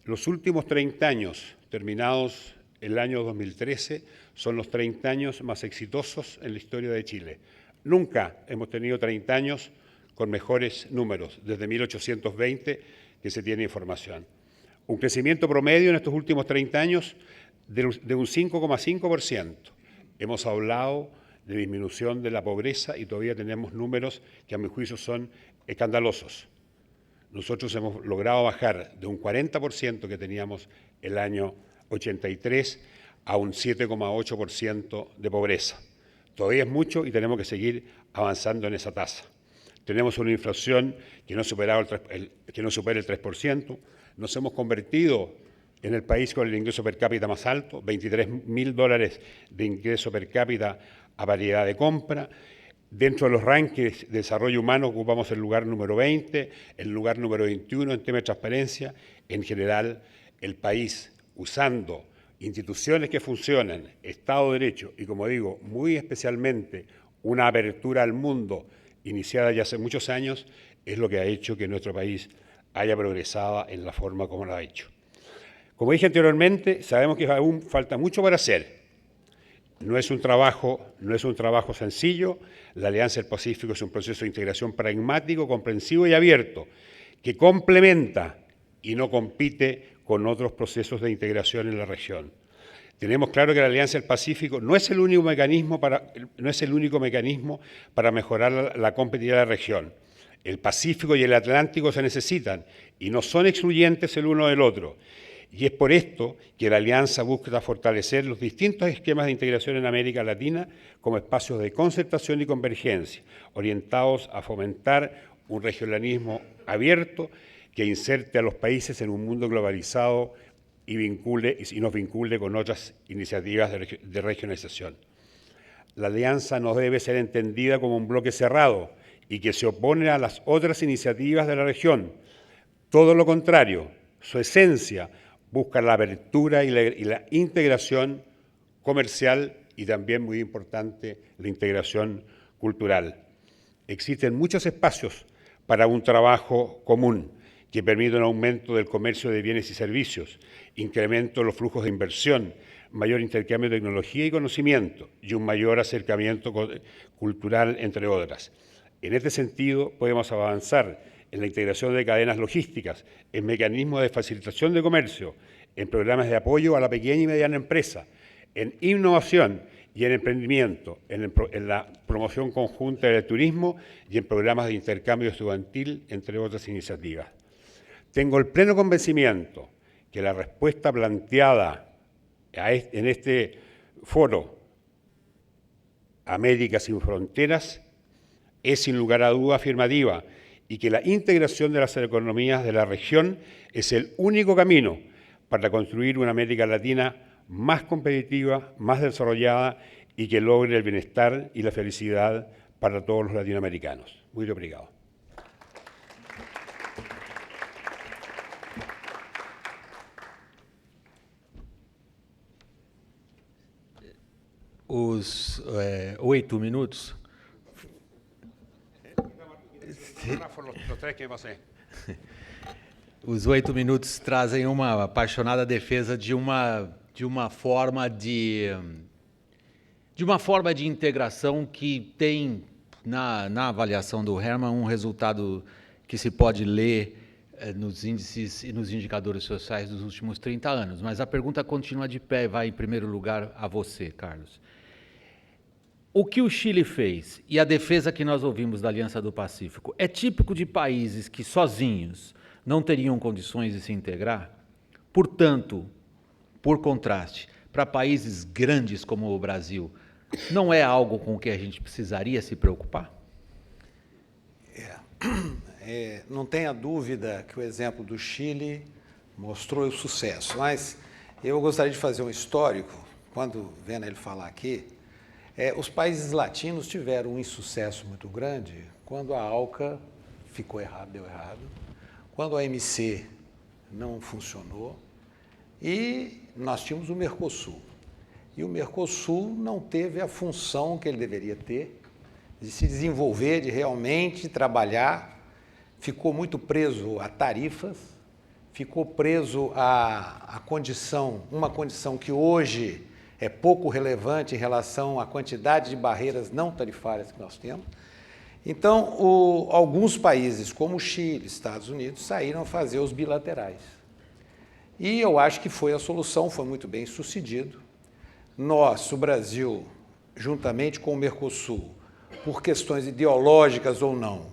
Los últimos 30 años, terminados el año 2013, son los 30 años más exitosos en la historia de Chile. Nunca hemos tenido 30 años con mejores números, desde 1820 que se tiene información. Un crecimiento promedio en estos últimos 30 años de un 5,5%. Hemos hablado de disminución de la pobreza y todavía tenemos números que a mi juicio son escandalosos. Nosotros hemos logrado bajar de un 40% que teníamos el año 83 a un 7,8% de pobreza. Todavía es mucho y tenemos que seguir avanzando en esa tasa. Tenemos una inflación que no supera el 3%. Nos hemos convertido en el país con el ingreso per cápita más alto, $23.000 de ingreso per cápita a paridad de compra. Dentro de los rankings de desarrollo humano ocupamos el lugar número 20, el lugar número 21 en tema de transparencia. En general, el país, usando instituciones que funcionan, Estado de Derecho y, como digo, muy especialmente una apertura al mundo iniciada ya hace muchos años, es lo que ha hecho que nuestro país haya progresado en la forma como lo ha hecho. Como dije anteriormente, sabemos que aún falta mucho para hacer. No es un trabajo sencillo. La Alianza del Pacífico es un proceso de integración pragmático, comprensivo y abierto, que complementa y no compite con otros procesos de integración en la región. Tenemos claro que la Alianza del Pacífico no es el único mecanismo para mejorar la competitividad de la región. El Pacífico y el Atlántico se necesitan y no son excluyentes el uno del otro. Y es por esto que la Alianza busca fortalecer los distintos esquemas de integración en América Latina como espacios de concertación y convergencia, orientados a fomentar un regionalismo abierto que inserte a los países en un mundo globalizado y nos vincule con otras iniciativas de regionalización. La alianza no debe ser entendida como un bloque cerrado y que se opone a las otras iniciativas de la región. Todo lo contrario, su esencia busca la apertura y la integración comercial y también, muy importante, la integración cultural. Existen muchos espacios para un trabajo común que permite un aumento del comercio de bienes y servicios, incremento de los flujos de inversión, mayor intercambio de tecnología y conocimiento y un mayor acercamiento cultural, entre otras. En este sentido, podemos avanzar en la integración de cadenas logísticas, en mecanismos de facilitación de comercio, en programas de apoyo a la pequeña y mediana empresa, en innovación y en emprendimiento, en la promoción conjunta del turismo y en programas de intercambio estudiantil, entre otras iniciativas. Tengo el pleno convencimiento que la respuesta planteada en este foro, América sin Fronteras, es sin lugar a duda afirmativa y que la integración de las economías de la región es el único camino para construir una América Latina más competitiva, más desarrollada y que logre el bienestar y la felicidad para todos los latinoamericanos. Muy obrigado. Os 8 minutos. Os 8 minutos trazem uma apaixonada defesa de uma forma de integração que tem na avaliação do Herman um resultado que se pode ler nos índices e nos indicadores sociais dos últimos 30 anos. Mas a pergunta continua de pé e vai, em primeiro lugar, a você, Carlos. o que o Chile fez e a defesa que nós ouvimos da Aliança do Pacífico é típico de países que sozinhos não teriam condições de se integrar? Portanto, por contraste, para países grandes como o Brasil, não é algo com o que a gente precisaria se preocupar? Não tenha dúvida que o exemplo do Chile mostrou o sucesso, mas eu gostaria de fazer um histórico, quando vendo ele falar aqui, os países latinos tiveram um insucesso muito grande quando a ALCA ficou errado, deu errado, quando a OMC não funcionou e nós tínhamos o Mercosul. E o Mercosul não teve a função que ele deveria ter de se desenvolver, de realmente trabalhar, ficou muito preso a tarifas, ficou preso a condição, uma condição que hoje é pouco relevante em relação à quantidade de barreiras não tarifárias que nós temos. Então, alguns países, como o Chile, Estados Unidos, saíram a fazer os bilaterais. E eu acho que foi a solução, foi muito bem sucedido. Nós, o Brasil, juntamente com o Mercosul, por questões ideológicas ou não,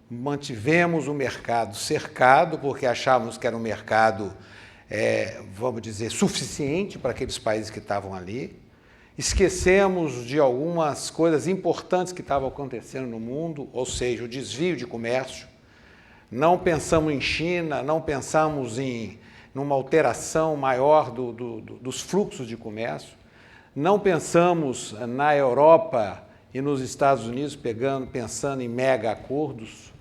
mantivemos o mercado cercado, porque achávamos que era um mercado, vamos dizer, suficiente para aqueles países que estavam ali. Esquecemos de algumas coisas importantes que estavam acontecendo no mundo, ou seja, o desvio de comércio. Não pensamos em China, não pensamos numa alteração maior dos fluxos de comércio. Não pensamos na Europa e nos Estados Unidos pensando em mega acordos.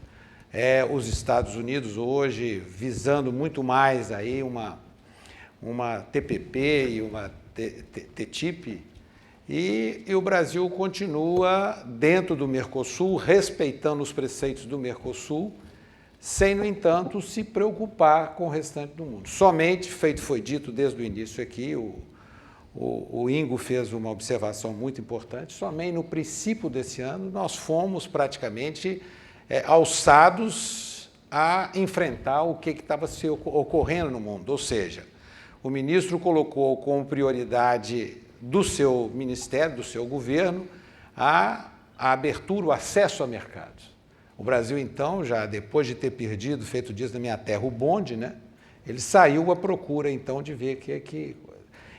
Os Estados Unidos hoje visando muito mais aí uma TPP e uma TTIP, e o Brasil continua dentro do Mercosul, respeitando os preceitos do Mercosul, sem, no entanto, se preocupar com o restante do mundo. Somente, feito foi dito desde o início aqui, o Ingo fez uma observação muito importante, somente no princípio desse ano nós fomos praticamente alçados a enfrentar o que estava se ocorrendo no mundo. Ou seja, o ministro colocou como prioridade do seu ministério, do seu governo, a abertura, o acesso a mercados. O Brasil, então, já depois de ter perdido, feito disso na minha terra, o bonde, né? Ele saiu à procura, então, de ver que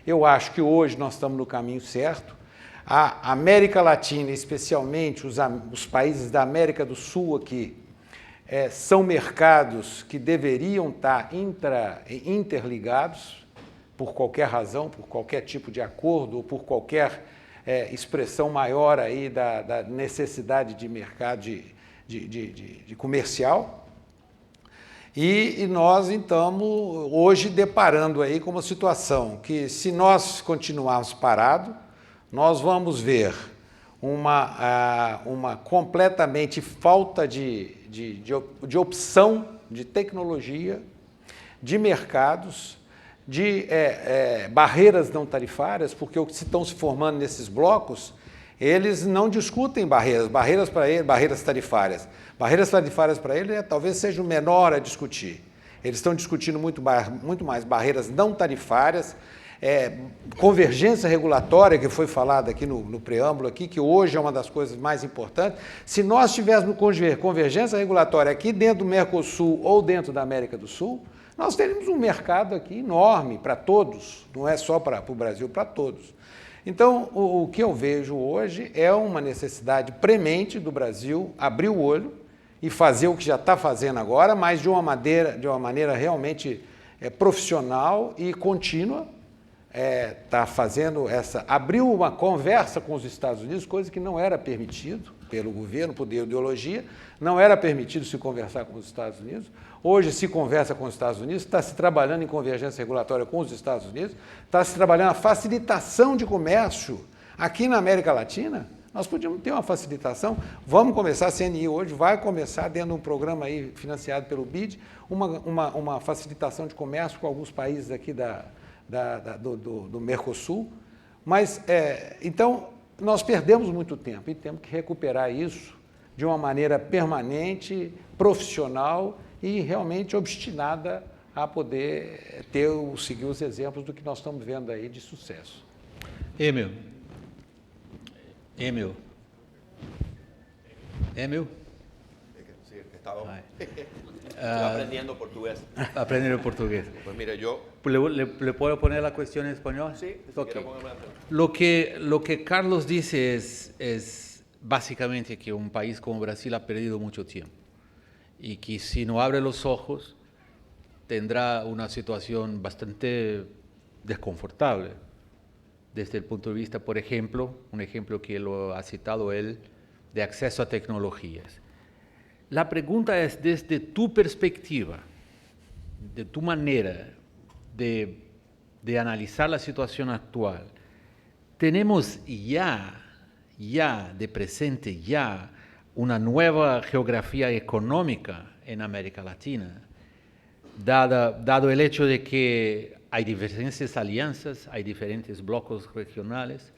eu acho que hoje nós estamos no caminho certo. A América Latina, especialmente os países da América do Sul aqui, são mercados que deveriam estar interligados por qualquer razão, por qualquer tipo de acordo ou por qualquer expressão maior aí da necessidade de mercado de comercial. E nós, então, hoje deparando aí com uma situação que, se nós continuarmos parados, nós vamos ver uma completamente falta de opção, de tecnologia, de mercados, de barreiras não tarifárias, porque o que estão se formando nesses blocos, eles não discutem barreiras para ele, barreiras tarifárias. Barreiras tarifárias para ele talvez seja o menor a discutir. Eles estão discutindo muito mais barreiras não tarifárias, convergência regulatória, que foi falada aqui no preâmbulo, aqui, que hoje é uma das coisas mais importantes. Se nós tivéssemos convergência regulatória aqui dentro do Mercosul ou dentro da América do Sul, nós teríamos um mercado aqui enorme para todos, não é só para o Brasil, para todos. Então, o que eu vejo hoje é uma necessidade premente do Brasil abrir o olho e fazer o que já está fazendo agora, mas de uma maneira realmente profissional e contínua. Está fazendo abriu uma conversa com os Estados Unidos, coisa que não era permitido pelo governo, por ideologia, não era permitido se conversar com os Estados Unidos. Hoje se conversa com os Estados Unidos, está se trabalhando em convergência regulatória com os Estados Unidos, está se trabalhando a facilitação de comércio. Aqui na América Latina, nós podíamos ter uma facilitação. Vamos começar, a CNI hoje vai começar, dentro de um programa aí financiado pelo BID, uma facilitação de comércio com alguns países aqui do Mercosul. Mas, então, nós perdemos muito tempo e temos que recuperar isso de uma maneira permanente, profissional e realmente obstinada a poder seguir os exemplos do que nós estamos vendo aí de sucesso. Emil, Emil? Sí, estaba Ay. aprendiendo portugués. Aprender portugués. Pues mire, yo... ¿Le puedo poner la cuestión en español? Sí, si Ok. quiere póngame la- Lo que Carlos dice es básicamente que un país como Brasil ha perdido mucho tiempo y que si no abre los ojos tendrá una situación bastante desconfortable desde el punto de vista, por ejemplo, un ejemplo que lo ha citado él, de acceso a tecnologías. La pregunta es, desde tu perspectiva, de tu manera de analizar la situación actual, tenemos ya de presente, una nueva geografía económica en América Latina, dado el hecho de que hay diferentes alianzas, hay diferentes blocos regionales,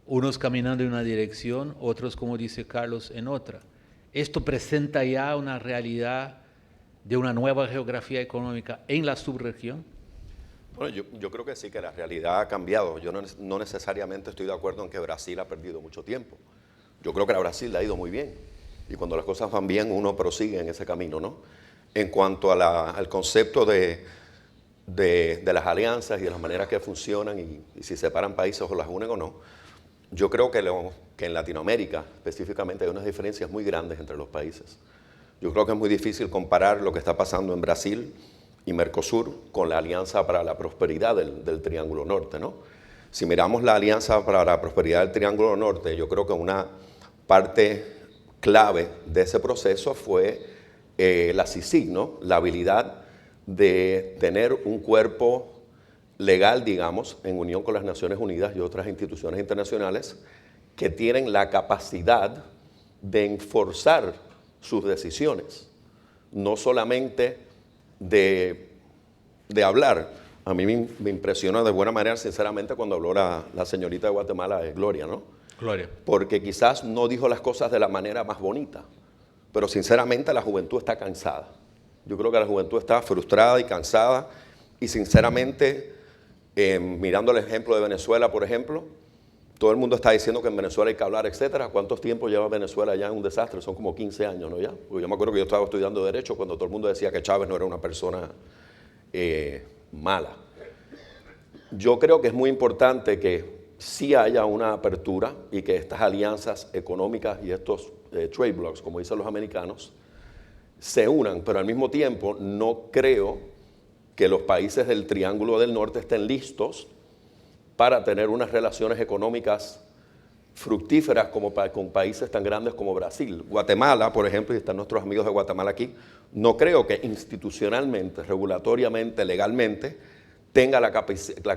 unos caminando en una dirección, otros, como dice Carlos, en otra. Esto presenta ya una realidad de una nueva geografía económica en la subregión. Bueno, yo creo que sí, que la realidad ha cambiado. Yo no necesariamente estoy de acuerdo en que Brasil ha perdido mucho tiempo. Yo creo que a Brasil le ha ido muy bien. Y cuando las cosas van bien, uno prosigue en ese camino, ¿no? En cuanto al concepto de las alianzas y de las maneras que funcionan y si separan países o las unen o no, yo creo que en Latinoamérica específicamente hay unas diferencias muy grandes entre los países. Yo creo que es muy difícil comparar lo que está pasando en Brasil y Mercosur con la Alianza para la Prosperidad del Triángulo Norte, ¿no? Si miramos la Alianza para la Prosperidad del Triángulo Norte, yo creo que una parte clave de ese proceso fue la CICIG, ¿no? La habilidad de tener un cuerpo legal, digamos, en unión con las Naciones Unidas y otras instituciones internacionales que tienen la capacidad de enforzar sus decisiones, no solamente de hablar. A mí me impresiona de buena manera, sinceramente, cuando habló la señorita de Guatemala, Gloria, ¿no? Gloria. Porque quizás no dijo las cosas de la manera más bonita, pero sinceramente la juventud está cansada. Yo creo que la juventud está frustrada y cansada y sinceramente, mirando el ejemplo de Venezuela, por ejemplo, todo el mundo está diciendo que en Venezuela hay que hablar, etcétera. ¿Cuántos tiempos lleva Venezuela ya en un desastre? Son como 15 años, ¿no? Ya. Porque yo me acuerdo que yo estaba estudiando Derecho cuando todo el mundo decía que Chávez no era una persona mala. Yo creo que es muy importante que sí haya una apertura y que estas alianzas económicas y estos trade blocks, como dicen los americanos, se unan, pero al mismo tiempo no creo que los países del Triángulo del Norte estén listos para tener unas relaciones económicas fructíferas con países tan grandes como Brasil. Guatemala, por ejemplo, y están nuestros amigos de Guatemala aquí, no creo que institucionalmente, regulatoriamente, legalmente, tenga la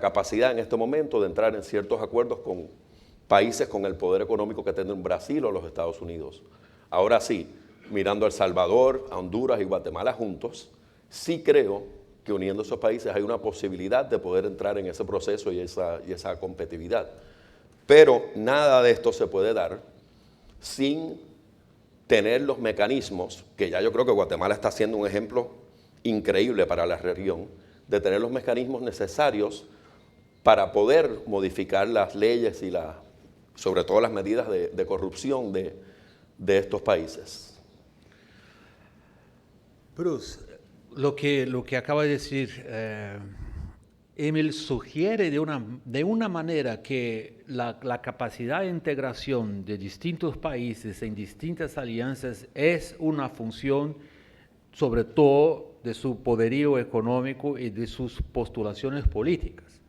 capacidad en este momento de entrar en ciertos acuerdos con países con el poder económico que tienen Brasil o los Estados Unidos. Ahora sí, mirando a El Salvador, a Honduras y Guatemala juntos, sí creo que uniendo esos países hay una posibilidad de poder entrar en ese proceso y esa competitividad. Pero nada de esto se puede dar sin tener los mecanismos, que ya yo creo que Guatemala está siendo un ejemplo increíble para la región, de tener los mecanismos necesarios para poder modificar las leyes y sobre todo las medidas de corrupción de estos países. Bruce, lo que acaba de decir Emil sugiere de una manera que la capacidad de integración de distintos países en distintas alianzas es una función sobre todo de su poderío económico y de sus postulaciones políticas.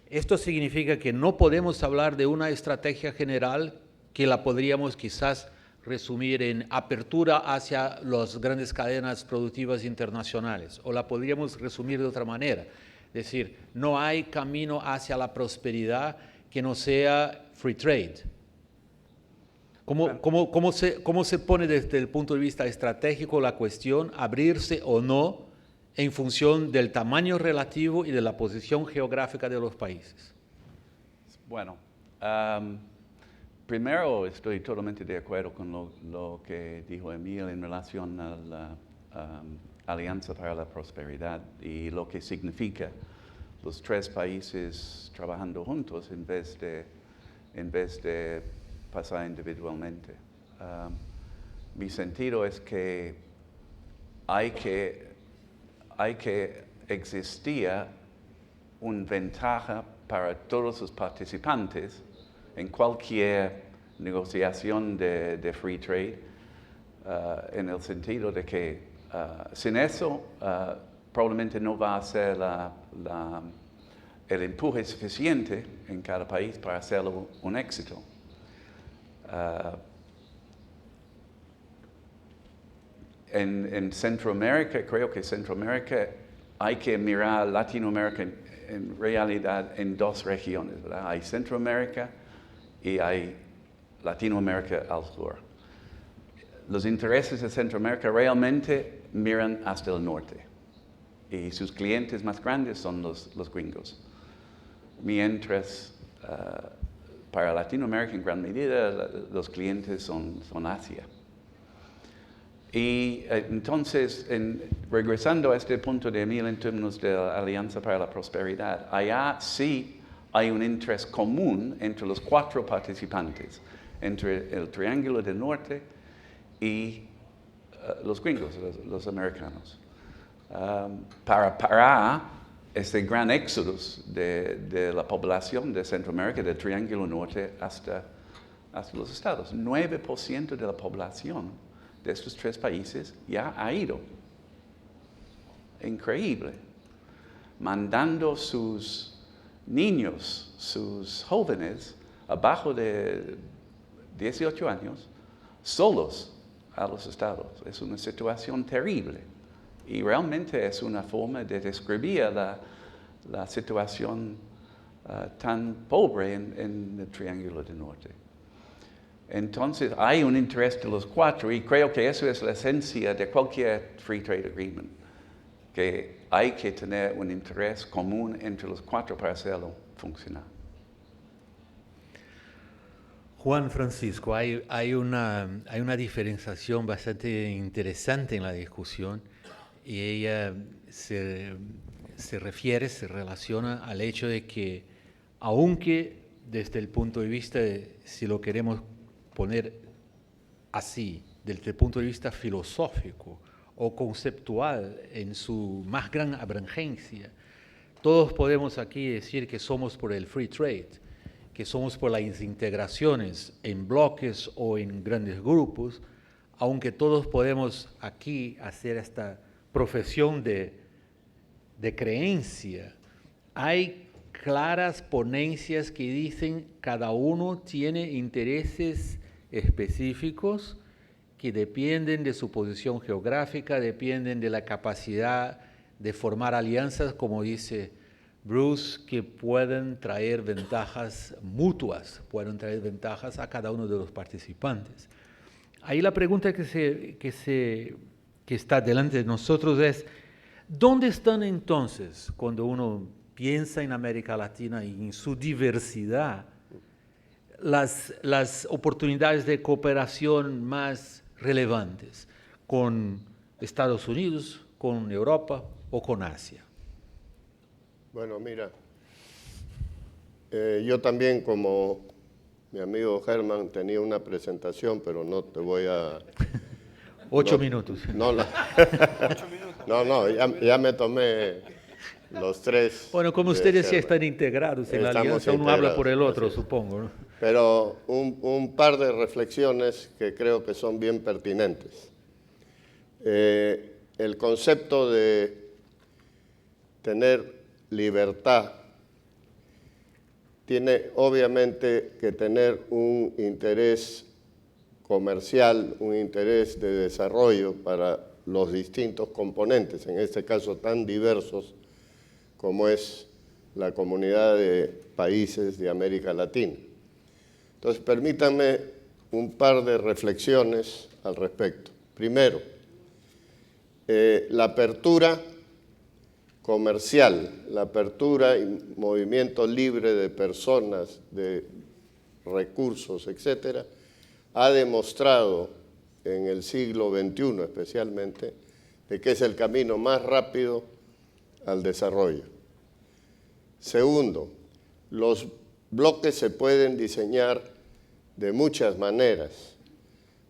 Esto significa que no podemos hablar de una estrategia general que la podríamos quizás resumir en apertura hacia las grandes cadenas productivas internacionales, o la podríamos resumir de otra manera, es decir, no hay camino hacia la prosperidad que no sea free trade. ¿Cómo se pone desde el punto de vista estratégico la cuestión, abrirse o no, en función del tamaño relativo y de la posición geográfica de los países? Bueno, primero estoy totalmente de acuerdo con lo que dijo Emil en relación a la Alianza para la Prosperidad y lo que significa los tres países trabajando juntos en vez de pasar individualmente. Mi sentido es que hay que existir una ventaja para todos los participantes en cualquier negociación de free trade, en el sentido de que sin eso probablemente no va a ser el empuje suficiente en cada país para hacerlo un éxito. En Centroamérica, creo que Centroamérica hay que mirar Latinoamérica en realidad en dos regiones, ¿verdad? Hay Centroamérica y hay Latinoamérica al sur. Los intereses de Centroamérica realmente miran hasta el norte y sus clientes más grandes son los gringos. Mientras para Latinoamérica en gran medida los clientes son Asia. Y entonces, regresando a este punto de Emil en términos de la Alianza para la Prosperidad, allá sí hay un interés común entre los 4 participantes, entre el Triángulo del Norte y los gringos, los americanos, para parar este gran éxodo de la población de Centroamérica, del Triángulo Norte hasta los estados. 9% de la población de estos 3 países ya ha ido. Increíble. Mandando sus niños, sus jóvenes, abajo de 18 años, solos a los estados. Es una situación terrible. Y realmente es una forma de describir la situación tan pobre en el Triángulo del Norte. Entonces hay un interés de los 4 y creo que eso es la esencia de cualquier free trade agreement, que hay que tener un interés común entre los 4 para hacerlo funcionar. Juan Francisco, hay una diferenciación bastante interesante en la discusión y ella se relaciona al hecho de que, aunque desde el punto de vista si lo queremos poner así, desde el punto de vista filosófico o conceptual en su más gran abrangencia, todos podemos aquí decir que somos por el free trade, que somos por las integraciones en bloques o en grandes grupos, aunque todos podemos aquí hacer esta profesión de creencia. Hay claras ponencias que dicen cada uno tiene intereses específicos que dependen de su posición geográfica, dependen de la capacidad de formar alianzas, como dice Bruce, que pueden traer ventajas mutuas, pueden traer ventajas a cada uno de los participantes. Ahí la pregunta que está delante de nosotros es, ¿dónde están entonces, cuando uno piensa en América Latina y en su diversidad, las oportunidades de cooperación más relevantes con Estados Unidos, con Europa o con Asia? Bueno, mira, yo también, como mi amigo Germán, tenía una presentación, pero no te voy a... 8 minutos. No, ya me tomé los 3. Bueno, como ustedes ya están integrados en la alianza, uno habla por el otro, supongo, ¿no? Pero un par de reflexiones que creo que son bien pertinentes. El concepto de tener libertad tiene obviamente que tener un interés comercial, un interés de desarrollo para los distintos componentes, en este caso tan diversos como es la comunidad de países de América Latina. Entonces, permítanme un par de reflexiones al respecto. Primero, la apertura comercial, la apertura y movimiento libre de personas, de recursos, etcétera, ha demostrado en el siglo XXI especialmente de que es el camino más rápido al desarrollo. Segundo, los bloques se pueden diseñar de muchas maneras,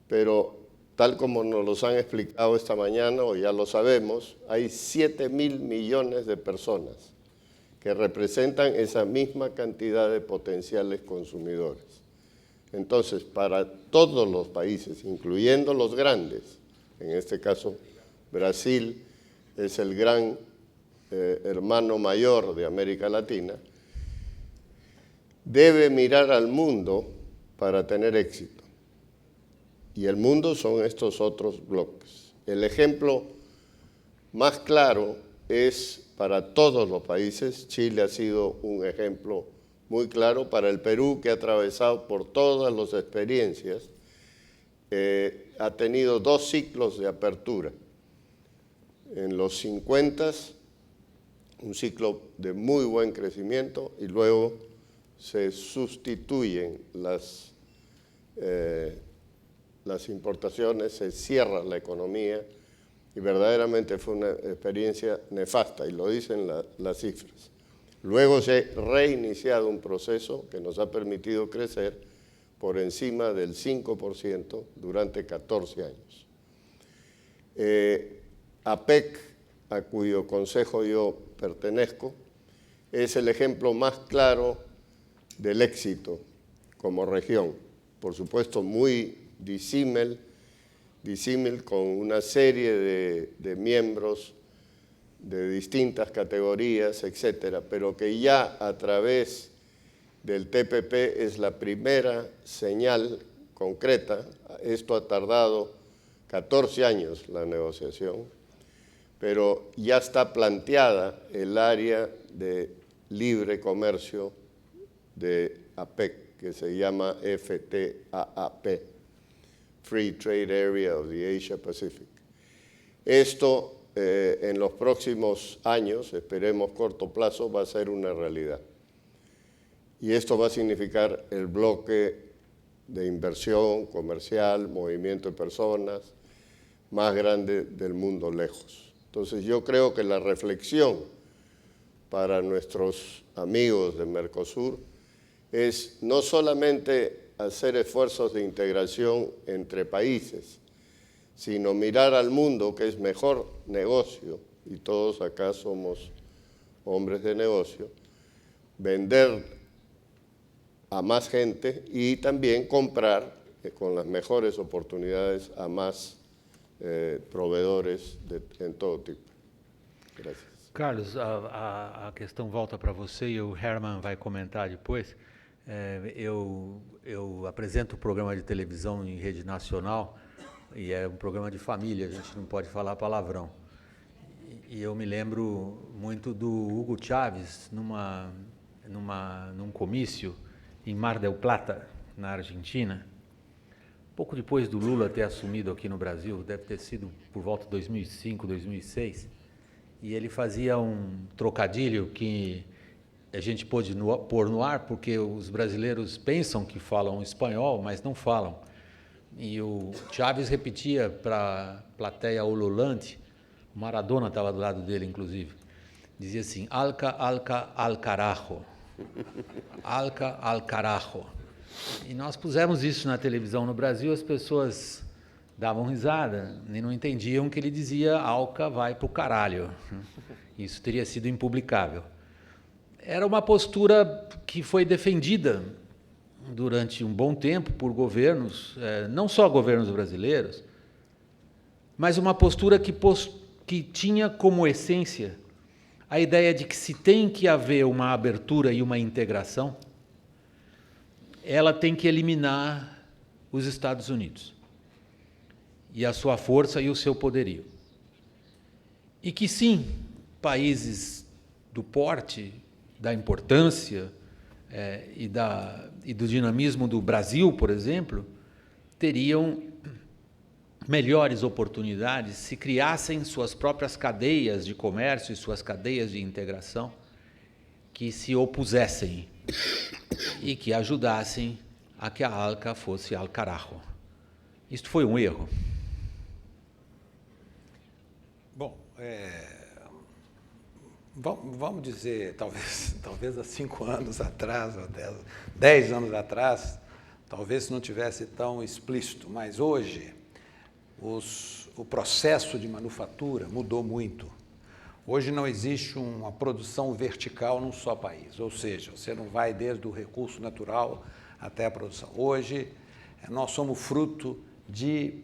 pero tal como nos los han explicado esta mañana, o ya lo sabemos, hay 7.000 millones de personas que representan esa misma cantidad de potenciales consumidores. Entonces, para todos los países, incluyendo los grandes, en este caso Brasil es el gran hermano mayor de América Latina, debe mirar al mundo para tener éxito. Y el mundo son estos otros bloques. El ejemplo más claro es para todos los países. Chile ha sido un ejemplo muy claro para el Perú, que ha atravesado por todas las experiencias. Ha tenido 2 ciclos de apertura. En los 50, un ciclo de muy buen crecimiento, y luego se sustituyen las importaciones, se cierra la economía, y verdaderamente fue una experiencia nefasta, y lo dicen las cifras. Luego se ha reiniciado un proceso que nos ha permitido crecer por encima del 5% durante 14 años. APEC, a cuyo consejo yo pertenezco, es el ejemplo más claro del éxito como región. Por supuesto, muy disímil con una serie de miembros de distintas categorías, etcétera, pero que ya a través del TPP es la primera señal concreta. Esto ha tardado 14 años la negociación, pero ya está planteada el área de libre comercio de APEC, que se llama FTAAP, Free Trade Area of the Asia Pacific. Esto en los próximos años, esperemos corto plazo, va a ser una realidad. Y esto va a significar el bloque de inversión comercial, movimiento de personas, más grande del mundo lejos. Entonces yo creo que la reflexión para nuestros amigos de Mercosur es no solamente hacer esfuerzos de integración entre países, sino mirar al mundo, que es mejor negocio, y todos acá somos hombres de negocio, vender a más gente y también comprar con las mejores oportunidades a más provedores en todo tipo. Gracias. Carlos, a questão volta para você e o Herman vai comentar depois. Eu apresento o programa de televisão em rede nacional e é um programa de família, a gente não pode falar palavrão. E eu me lembro muito do Hugo Chávez num comício em Mar del Plata, na Argentina, pouco depois do Lula ter assumido aqui no Brasil, deve ter sido por volta de 2005, 2006, e ele fazia um trocadilho que a gente pôde pôr no ar, porque os brasileiros pensam que falam espanhol, mas não falam. E o Chávez repetia para a plateia ululante, o Maradona estava do lado dele, inclusive, dizia assim, alca, alca, al carajo. Alca, al carajo. E nós pusemos isso na televisão no Brasil, as pessoas davam risada e não entendiam que ele dizia alca vai para o caralho. Isso teria sido impublicável. Era uma postura que foi defendida durante um bom tempo por governos, não só governos brasileiros, mas uma postura que tinha como essência a ideia de que se tem que haver uma abertura e uma integração, ela tem que eliminar os Estados Unidos e a sua força e o seu poderio. E que sim, países do porte, da importância e do dinamismo do Brasil, por exemplo, teriam melhores oportunidades se criassem suas próprias cadeias de comércio e suas cadeias de integração que se opusessem e que ajudassem a que a ALCA fosse al carajo. Isto foi um erro? Bom, vamos dizer, talvez há 5 anos atrás, ou 10 anos atrás, talvez não tivesse tão explícito, mas hoje o processo de manufatura mudou muito. Hoje não existe uma produção vertical num só país, ou seja, você não vai desde o recurso natural até a produção. Hoje, nós somos fruto de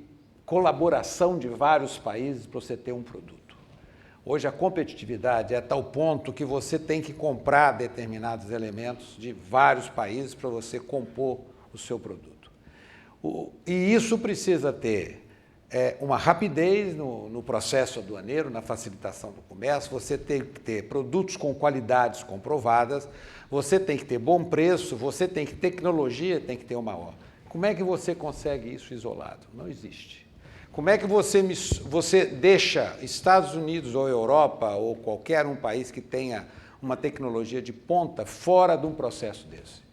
colaboração de vários países para você ter um produto. Hoje, a competitividade é a tal ponto que você tem que comprar determinados elementos de vários países para você compor o seu produto. E isso precisa ter uma rapidez no processo aduaneiro, na facilitação do comércio, você tem que ter produtos com qualidades comprovadas, você tem que ter bom preço, você tem que ter tecnologia, tem que ter uma ordem. Como é que você consegue isso isolado? Não existe. Como é que você deixa Estados Unidos ou Europa ou qualquer um país que tenha uma tecnologia de ponta fora de um processo desse?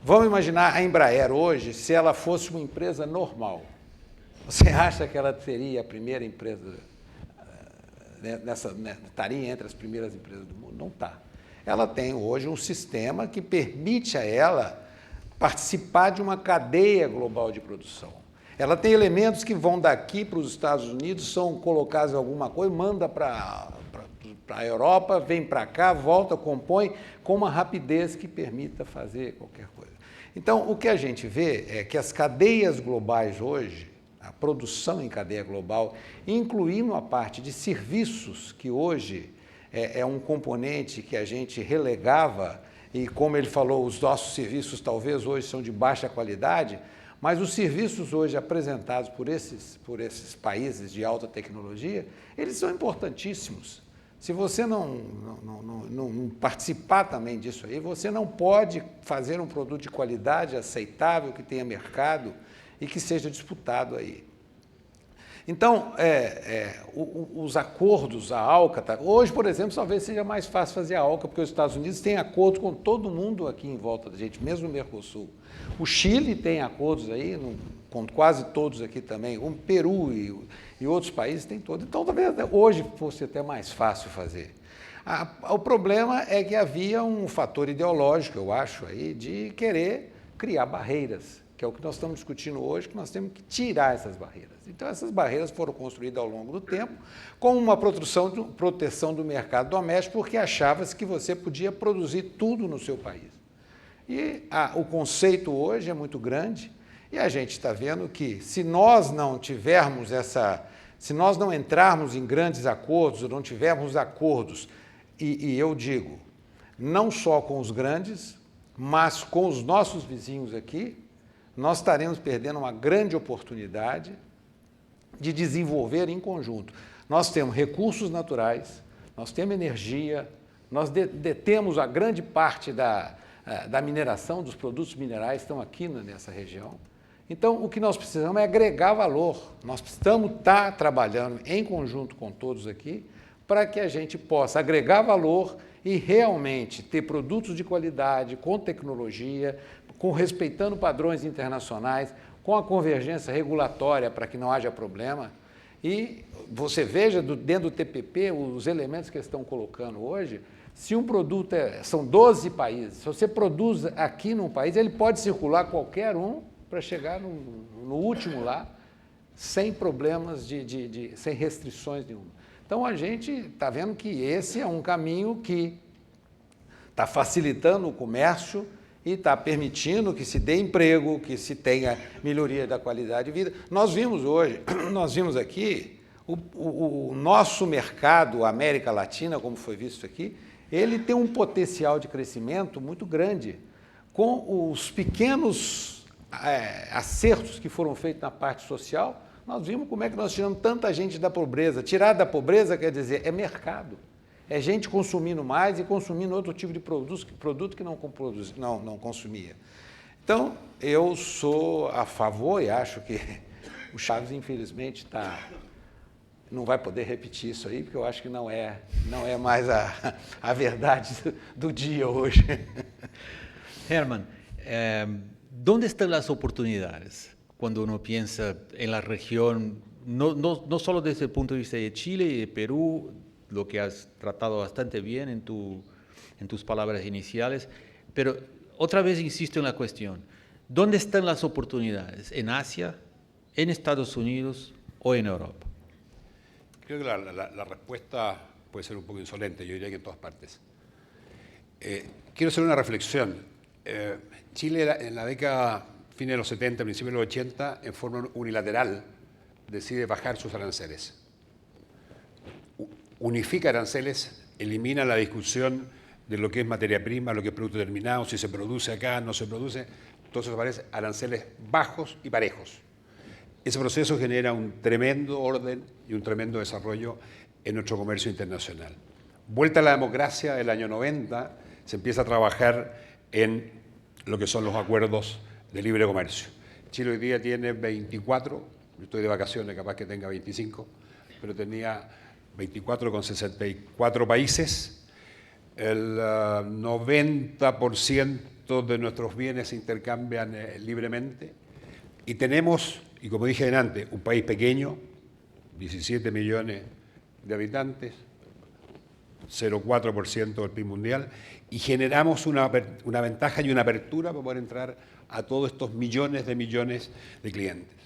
Vamos imaginar a Embraer hoje, se ela fosse uma empresa normal. Você acha que ela seria a primeira empresa, estaria entre as primeiras empresas do mundo? Não está. Ela tem hoje um sistema que permite a ela participar de uma cadeia global de produção. Ela tem elementos que vão daqui para os Estados Unidos, são colocados em alguma coisa, manda para a Europa, vem para cá, volta, compõe, com uma rapidez que permita fazer qualquer coisa. Então, o que a gente vê é que as cadeias globais hoje, a produção em cadeia global, incluindo a parte de serviços, que hoje é um componente que a gente relegava, e como ele falou, os nossos serviços talvez hoje são de baixa qualidade, mas os serviços hoje apresentados por esses países de alta tecnologia, eles são importantíssimos. Se você não participar também disso aí, você não pode fazer um produto de qualidade aceitável, que tenha mercado e que seja disputado aí. Então, os acordos, a ALCA, hoje, por exemplo, talvez seja mais fácil fazer a ALCA, porque os Estados Unidos têm acordo com todo mundo aqui em volta da gente, mesmo o Mercosul. O Chile tem acordos aí, com quase todos aqui também, o Peru e outros países têm todos. Então, talvez hoje fosse até mais fácil fazer. O problema é que havia um fator ideológico, eu acho, aí, de querer criar barreiras, que é o que nós estamos discutindo hoje, que nós temos que tirar essas barreiras. Então, essas barreiras foram construídas ao longo do tempo como uma proteção do mercado doméstico, porque achava-se que você podia produzir tudo no seu país. E o conceito hoje é muito grande, e a gente está vendo que, se nós não tivermos se nós não entrarmos em grandes acordos, ou não tivermos acordos, e eu digo, não só com os grandes, mas com os nossos vizinhos aqui, nós estaremos perdendo uma grande oportunidade de desenvolver em conjunto. Nós temos recursos naturais, nós temos energia, nós detemos a grande parte da mineração, dos produtos minerais estão aqui nessa região. Então, o que nós precisamos é agregar valor. Nós precisamos estar trabalhando em conjunto com todos aqui para que a gente possa agregar valor e realmente ter produtos de qualidade, com tecnologia, respeitando padrões internacionais, com a convergência regulatória para que não haja problema. E você veja, dentro do TPP, os elementos que estão colocando hoje, se um produto são 12 países, se você produz aqui num país, ele pode circular qualquer um para chegar no último lá, sem problemas, sem restrições nenhuma. Então, a gente está vendo que esse é um caminho que está facilitando o comércio e está permitindo que se dê emprego, que se tenha melhoria da qualidade de vida. Nós vimos aqui, o nosso mercado, a América Latina, como foi visto aqui, ele tem um potencial de crescimento muito grande. Com os pequenos acertos que foram feitos na parte social, nós vimos como é que nós tiramos tanta gente da pobreza. Tirar da pobreza quer dizer, é mercado. É gente consumindo mais e consumindo outro tipo de produto que não consumia. Então, eu sou a favor e acho que o Chaves, infelizmente, não vai poder repetir isso aí, porque eu acho que não é mais a verdade do dia hoje. Herman, ¿dónde están las oportunidades cuando uno piensa en la región, no solo desde el punto de vista de Chile y de Perú, lo que has tratado bastante bien en tus palabras iniciales, pero otra vez insisto en la cuestión, ¿dónde están las oportunidades? ¿En Asia, en Estados Unidos o en Europa? Creo que la respuesta puede ser un poco insolente, yo diría que en todas partes. Quiero hacer una reflexión. Chile en la década, fines de los 70, principios de los 80, en forma unilateral, decide bajar sus aranceles. Unifica aranceles, elimina la discusión de lo que es materia prima, lo que es producto terminado, si se produce acá, no se produce. Entonces aparecen aranceles bajos y parejos. Ese proceso genera un tremendo orden y un tremendo desarrollo en nuestro comercio internacional. Vuelta a la democracia del año 90, se empieza a trabajar en lo que son los acuerdos de libre comercio. Chile hoy día tiene 24, yo estoy de vacaciones, capaz que tenga 25, pero tenía 24 con 64 países. El 90% de nuestros bienes se intercambian libremente y tenemos, y como dije antes, un país pequeño, 17 millones de habitantes, 0,4% del PIB mundial, y generamos una ventaja y una apertura para poder entrar a todos estos millones de clientes.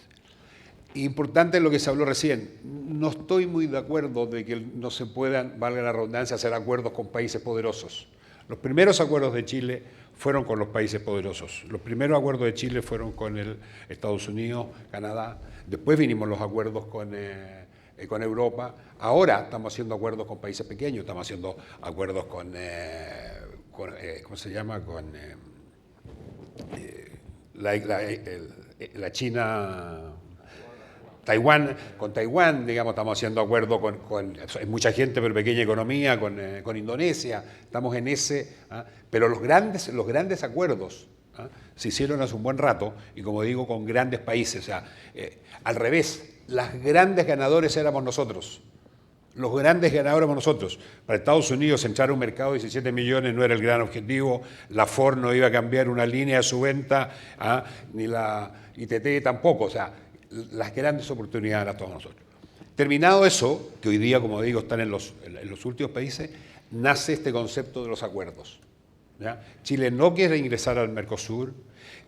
Importante lo que se habló recién, no estoy muy de acuerdo de que no se puedan, valga la redundancia, hacer acuerdos con países poderosos. Los primeros acuerdos de Chile fueron con los países poderosos. Los primeros acuerdos de Chile fueron con Estados Unidos, Canadá, después vinimos los acuerdos con Europa. Ahora estamos haciendo acuerdos con países pequeños, estamos haciendo acuerdos con ¿cómo se llama? Con la China, Taiwán, con Taiwán, digamos, estamos haciendo acuerdos con mucha gente, pero pequeña economía, con Indonesia, estamos en ese, pero los grandes acuerdos se hicieron hace un buen rato, y como digo, con grandes países, o sea, al revés, los grandes ganadores éramos nosotros. Los grandes ganadores éramos nosotros. Para Estados Unidos entrar a un mercado de 17 millones no era el gran objetivo, la Ford no iba a cambiar una línea de su venta, ni la ITT tampoco, o sea, las grandes oportunidades las tomamos nosotros. Terminado eso, que hoy día, como digo, están en los últimos países, nace este concepto de los acuerdos. ¿Ya? Chile no quiere ingresar al Mercosur.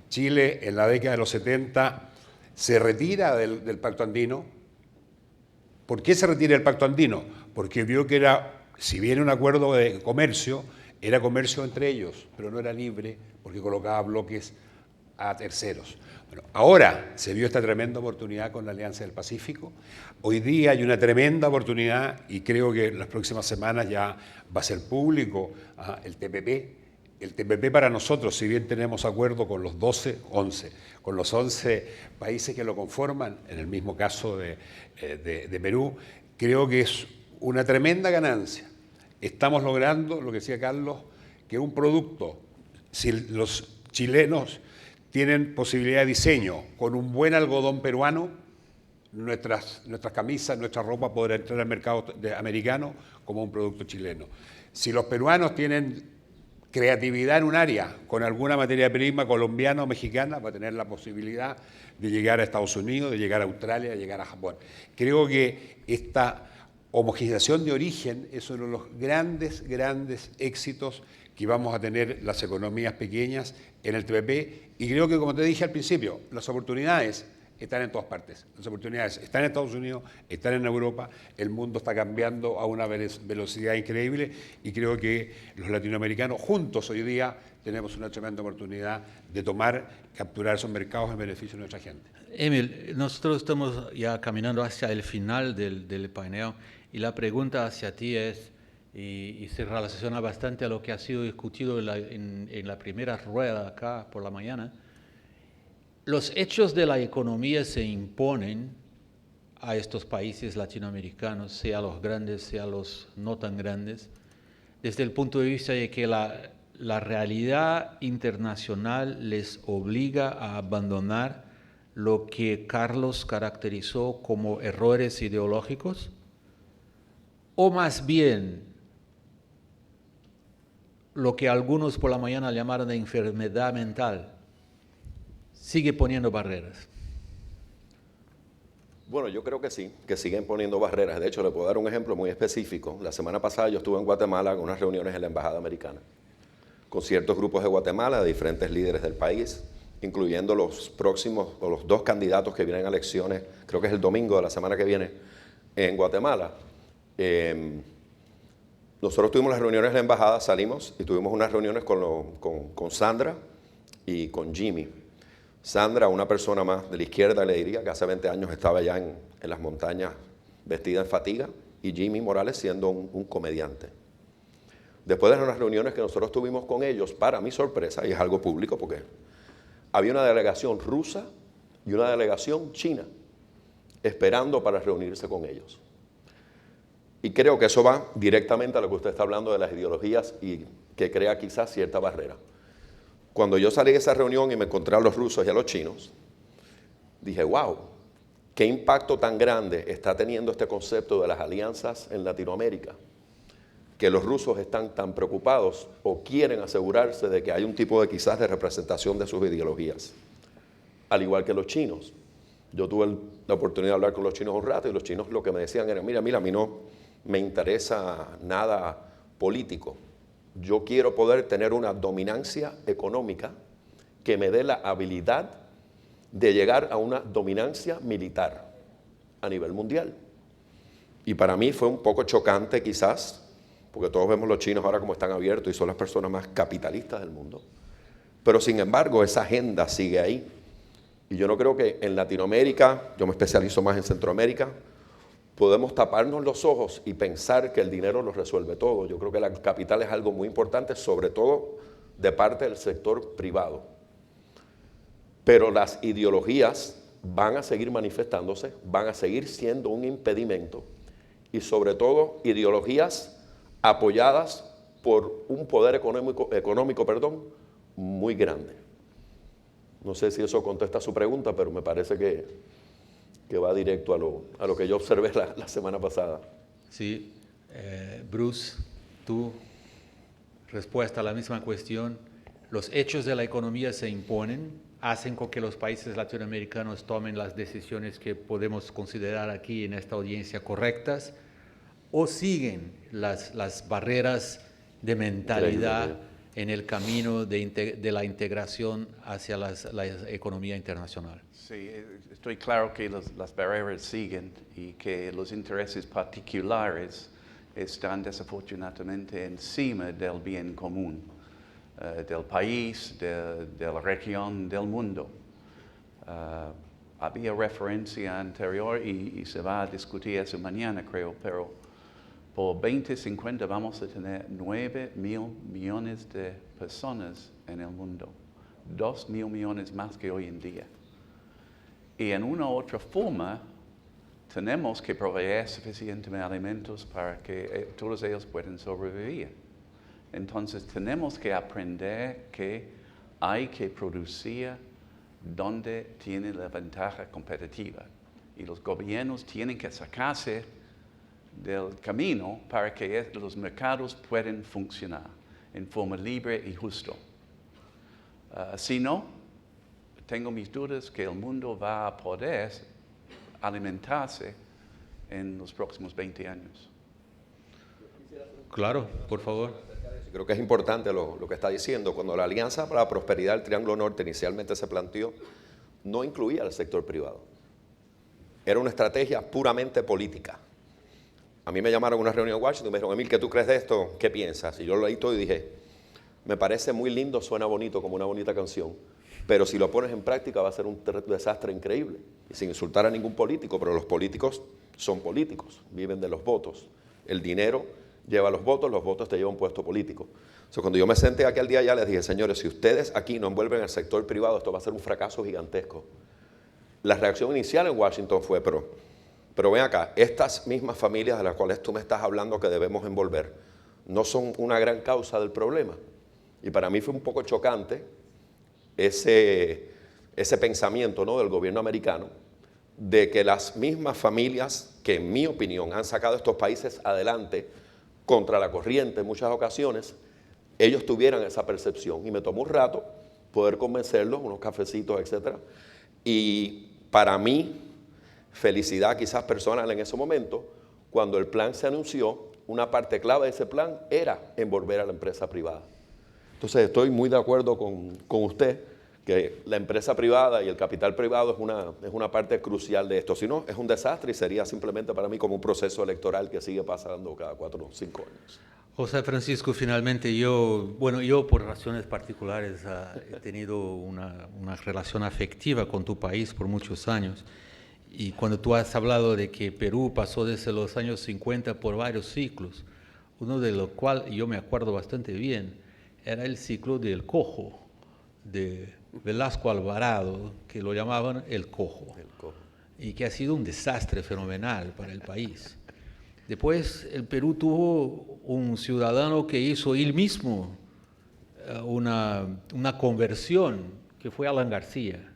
Chile, en la década de los 70, se retira del Pacto Andino. ¿Por qué se retira del Pacto Andino? Porque vio que era, si bien un acuerdo de comercio, era comercio entre ellos, pero no era libre porque colocaba bloques a terceros. Bueno, ahora se vio esta tremenda oportunidad con la Alianza del Pacífico. Hoy día hay una tremenda oportunidad y creo que en las próximas semanas ya va a ser público el TPP. El TPP para nosotros, si bien tenemos acuerdo con los 11 países que lo conforman, en el mismo caso de Perú, creo que es una tremenda ganancia. Estamos logrando, lo que decía Carlos, que un producto, si los chilenos tienen posibilidad de diseño con un buen algodón peruano, nuestras camisas, nuestra ropa podrá entrar al mercado americano como un producto chileno. Si los peruanos tienen creatividad en un área con alguna materia prima colombiana o mexicana, va a tener la posibilidad de llegar a Estados Unidos, de llegar a Australia, de llegar a Japón. Creo que esta homogeneización de origen es uno de los grandes éxitos que vamos a tener las economías pequeñas en el TPP, y creo que, como te dije al principio, las oportunidades están en todas partes. Las oportunidades están en Estados Unidos, están en Europa, el mundo está cambiando a una velocidad increíble, y creo que los latinoamericanos juntos hoy día tenemos una tremenda oportunidad de capturar esos mercados en beneficio de nuestra gente. Emil, nosotros estamos ya caminando hacia el final del panel, y la pregunta hacia ti es, y se relaciona bastante a lo que ha sido discutido en la primera rueda acá por la mañana. Los hechos de la economía se imponen a estos países latinoamericanos, sea los grandes, sea los no tan grandes, desde el punto de vista de que la realidad internacional les obliga a abandonar lo que Carlos caracterizó como errores ideológicos, o más bien lo que algunos por la mañana llamaron de enfermedad mental, sigue poniendo barreras. Bueno, yo creo que sí, que siguen poniendo barreras. De hecho, le puedo dar un ejemplo muy específico. La semana pasada yo estuve en Guatemala con unas reuniones en la Embajada Americana, con ciertos grupos de Guatemala, de diferentes líderes del país, incluyendo los próximos o los 2 candidatos que vienen a elecciones, creo que es el domingo de la semana que viene, en Guatemala. Nosotros tuvimos las reuniones en la embajada, salimos y tuvimos unas reuniones con Sandra y con Jimmy. Sandra, una persona más de la izquierda, le diría que hace 20 años estaba ya en las montañas vestida en fatiga, y Jimmy Morales siendo un comediante. Después de las reuniones que nosotros tuvimos con ellos, para mi sorpresa, y es algo público porque había una delegación rusa y una delegación china esperando para reunirse con ellos. Y creo que eso va directamente a lo que usted está hablando de las ideologías y que crea quizás cierta barrera. Cuando yo salí de esa reunión y me encontré a los rusos y a los chinos, dije, wow, qué impacto tan grande está teniendo este concepto de las alianzas en Latinoamérica, que los rusos están tan preocupados o quieren asegurarse de que hay un tipo de quizás de representación de sus ideologías, al igual que los chinos. Yo tuve la oportunidad de hablar con los chinos un rato y los chinos lo que me decían era, mira, a mí no me interesa nada político. Yo quiero poder tener una dominancia económica que me dé la habilidad de llegar a una dominancia militar a nivel mundial. Y para mí fue un poco chocante quizás, porque todos vemos los chinos ahora como están abiertos y son las personas más capitalistas del mundo. Pero sin embargo, esa agenda sigue ahí. Y yo no creo que en Latinoamérica, yo me especializo más en Centroamérica, podemos taparnos los ojos y pensar que el dinero lo resuelve todo. Yo creo que el capital es algo muy importante, sobre todo de parte del sector privado. Pero las ideologías van a seguir manifestándose, van a seguir siendo un impedimento y sobre todo ideologías apoyadas por un poder económico, muy grande. No sé si eso contesta su pregunta, pero me parece que va directo a lo que yo observé la semana pasada. Sí, Bruce, tu respuesta a la misma cuestión. Los hechos de la economía se imponen, hacen con que los países latinoamericanos tomen las decisiones que podemos considerar aquí en esta audiencia correctas, o siguen las barreras de mentalidad en el camino de la integración hacia la economía internacional. Sí, estoy claro que las barreras siguen y que los intereses particulares están desafortunadamente encima del bien común, del país, de la región, del mundo. Había referencia anterior y se va a discutir eso mañana, creo, pero por 2050 vamos a tener 9.000 millones de personas en el mundo, 2.000 millones más que hoy en día. Y en una u otra forma, tenemos que proveer suficientemente alimentos para que todos ellos puedan sobrevivir. Entonces, tenemos que aprender que hay que producir donde tiene la ventaja competitiva. Y los gobiernos tienen que sacarse del camino para que los mercados puedan funcionar en forma libre y justa. Si no, tengo mis dudas que el mundo va a poder alimentarse en los próximos 20 años. Claro, por favor. Creo que es importante lo que está diciendo. Cuando la Alianza para la Prosperidad del Triángulo Norte inicialmente se planteó, no incluía al sector privado. Era una estrategia puramente política. A mí me llamaron a una reunión en Washington y me dijeron, Emil, ¿qué tú crees de esto? ¿Qué piensas? Y yo lo leí todo y dije, me parece muy lindo, suena bonito, como una bonita canción, pero si lo pones en práctica va a ser un desastre increíble. Y sin insultar a ningún político, pero los políticos son políticos, viven de los votos. El dinero lleva los votos te llevan un puesto político. Entonces, cuando yo me senté aquel día ya les dije, señores, si ustedes aquí no envuelven al sector privado, esto va a ser un fracaso gigantesco. La reacción inicial en Washington fue, pero ven acá, estas mismas familias de las cuales tú me estás hablando que debemos envolver, no son una gran causa del problema. Y para mí fue un poco chocante ese pensamiento, ¿no?, del gobierno americano, de que las mismas familias que en mi opinión han sacado estos países adelante contra la corriente en muchas ocasiones, ellos tuvieran esa percepción. Y me tomó un rato poder convencerlos, unos cafecitos, etc. Y para mí, felicidad quizás personal en ese momento, cuando el plan se anunció, una parte clave de ese plan era envolver a la empresa privada. Entonces estoy muy de acuerdo con usted que la empresa privada y el capital privado es una parte crucial de esto. Si no, es un desastre y sería simplemente para mí como un proceso electoral que sigue pasando cada 4 o 5 años. José Francisco, finalmente yo por razones particulares he tenido una relación afectiva con tu país por muchos años. Y cuando tú has hablado de que Perú pasó desde los años 50 por varios ciclos, uno de los cuales yo me acuerdo bastante bien, era el ciclo del cojo, de Velasco Alvarado, que lo llamaban el cojo, y que ha sido un desastre fenomenal para el país. Después el Perú tuvo un ciudadano que hizo él mismo una conversión, que fue Alan García.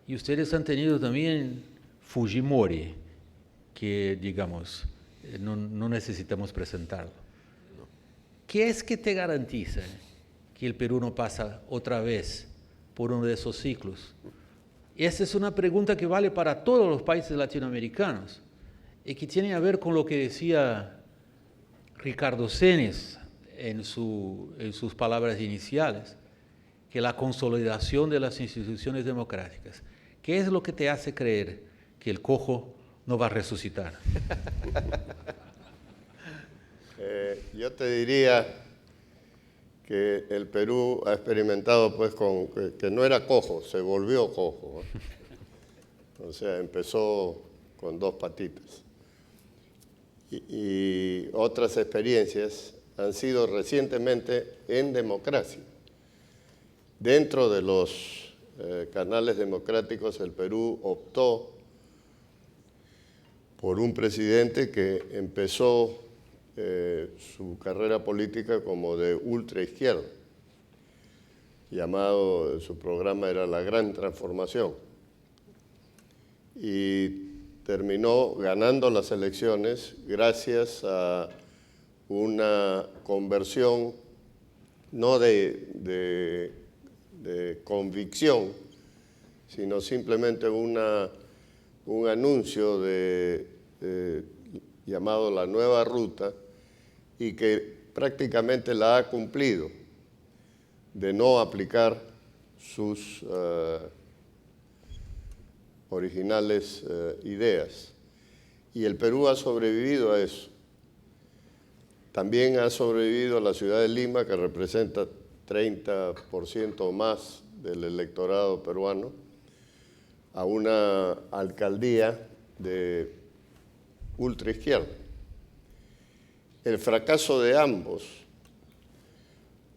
Y ustedes han tenido también Fujimori, que digamos, no necesitamos presentarlo. ¿Qué es que te garantiza que el Perú no pasa otra vez por uno de esos ciclos? Y esa es una pregunta que vale para todos los países latinoamericanos y que tiene a ver con lo que decía Ricardo Senes en sus palabras iniciales, que la consolidación de las instituciones democráticas. ¿Qué es lo que te hace creer que el cojo no va a resucitar? Yo te diría que el Perú ha experimentado pues que no era cojo, se volvió cojo, ¿no? O sea, empezó con 2 patitas. Y otras experiencias han sido recientemente en democracia. Dentro de los canales democráticos, el Perú optó por un presidente que empezó su carrera política como de ultraizquierda, su programa era la Gran Transformación, y terminó ganando las elecciones gracias a una conversión no de convicción, sino simplemente un anuncio llamado La Nueva Ruta, y que prácticamente la ha cumplido, de no aplicar sus originales ideas. Y el Perú ha sobrevivido a eso. También ha sobrevivido la ciudad de Lima, que representa 30% o más del electorado peruano, a una alcaldía de ultraizquierda. El fracaso de ambos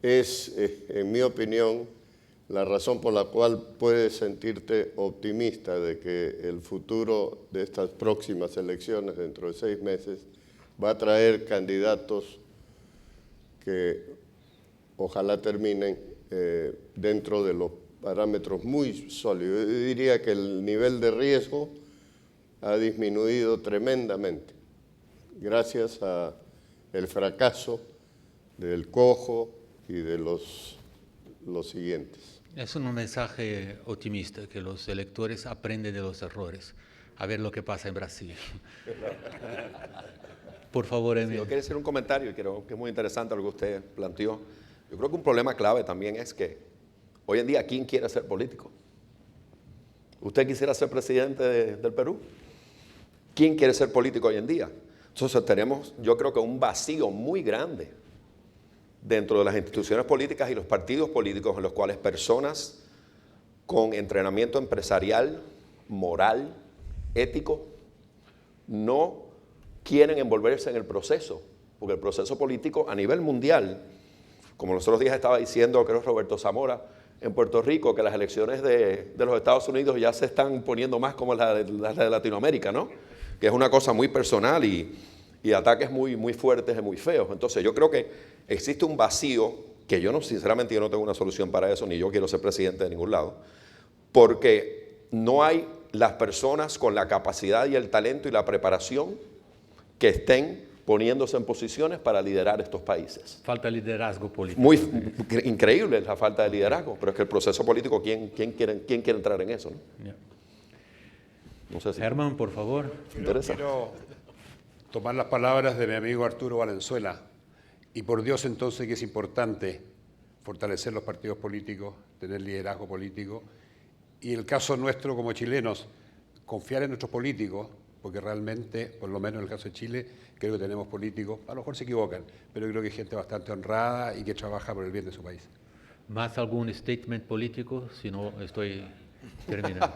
es, en mi opinión, la razón por la cual puedes sentirte optimista de que el futuro de estas próximas elecciones, dentro de 6 meses, va a traer candidatos que ojalá terminen dentro de los parámetros muy sólidos. Yo diría que el nivel de riesgo ha disminuido tremendamente gracias al fracaso del cojo y de los siguientes. Es un mensaje optimista, que los electores aprenden de los errores. A ver lo que pasa en Brasil. Por favor, Emilio. Yo quería hacer un comentario y creo que es muy interesante lo que usted planteó. Yo creo que un problema clave también es que hoy en día, ¿quién quiere ser político? ¿Usted quisiera ser presidente del Perú? ¿Quién quiere ser político hoy en día? Entonces tenemos, yo creo que un vacío muy grande dentro de las instituciones políticas y los partidos políticos, en los cuales personas con entrenamiento empresarial, moral, ético, no quieren envolverse en el proceso, porque el proceso político a nivel mundial, como los otros días estaba diciendo, creo Roberto Zamora, en Puerto Rico, que las elecciones de los Estados Unidos ya se están poniendo más como las de Latinoamérica, ¿no? Que es una cosa muy personal y ataques muy, muy fuertes y muy feos. Entonces yo creo que existe un vacío que sinceramente yo no tengo una solución para eso, ni yo quiero ser presidente de ningún lado, porque no hay las personas con la capacidad y el talento y la preparación que estén poniéndose en posiciones para liderar estos países. Falta liderazgo político. Muy increíble la falta de liderazgo, pero es que el proceso político, ¿quién quiere entrar en eso, ¿no? Yeah. No sé si Herman, por favor. Quiero tomar las palabras de mi amigo Arturo Valenzuela. Y por Dios entonces que es importante fortalecer los partidos políticos, tener liderazgo político y el caso nuestro como chilenos, confiar en nuestros políticos, porque realmente, por lo menos en el caso de Chile, creo que tenemos políticos, a lo mejor se equivocan, pero creo que hay gente bastante honrada y que trabaja por el bien de su país. ¿Más algún statement político? Si no, estoy terminando.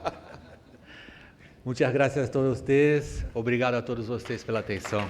Muchas gracias a todos ustedes. Obrigado a todos ustedes pela atenção.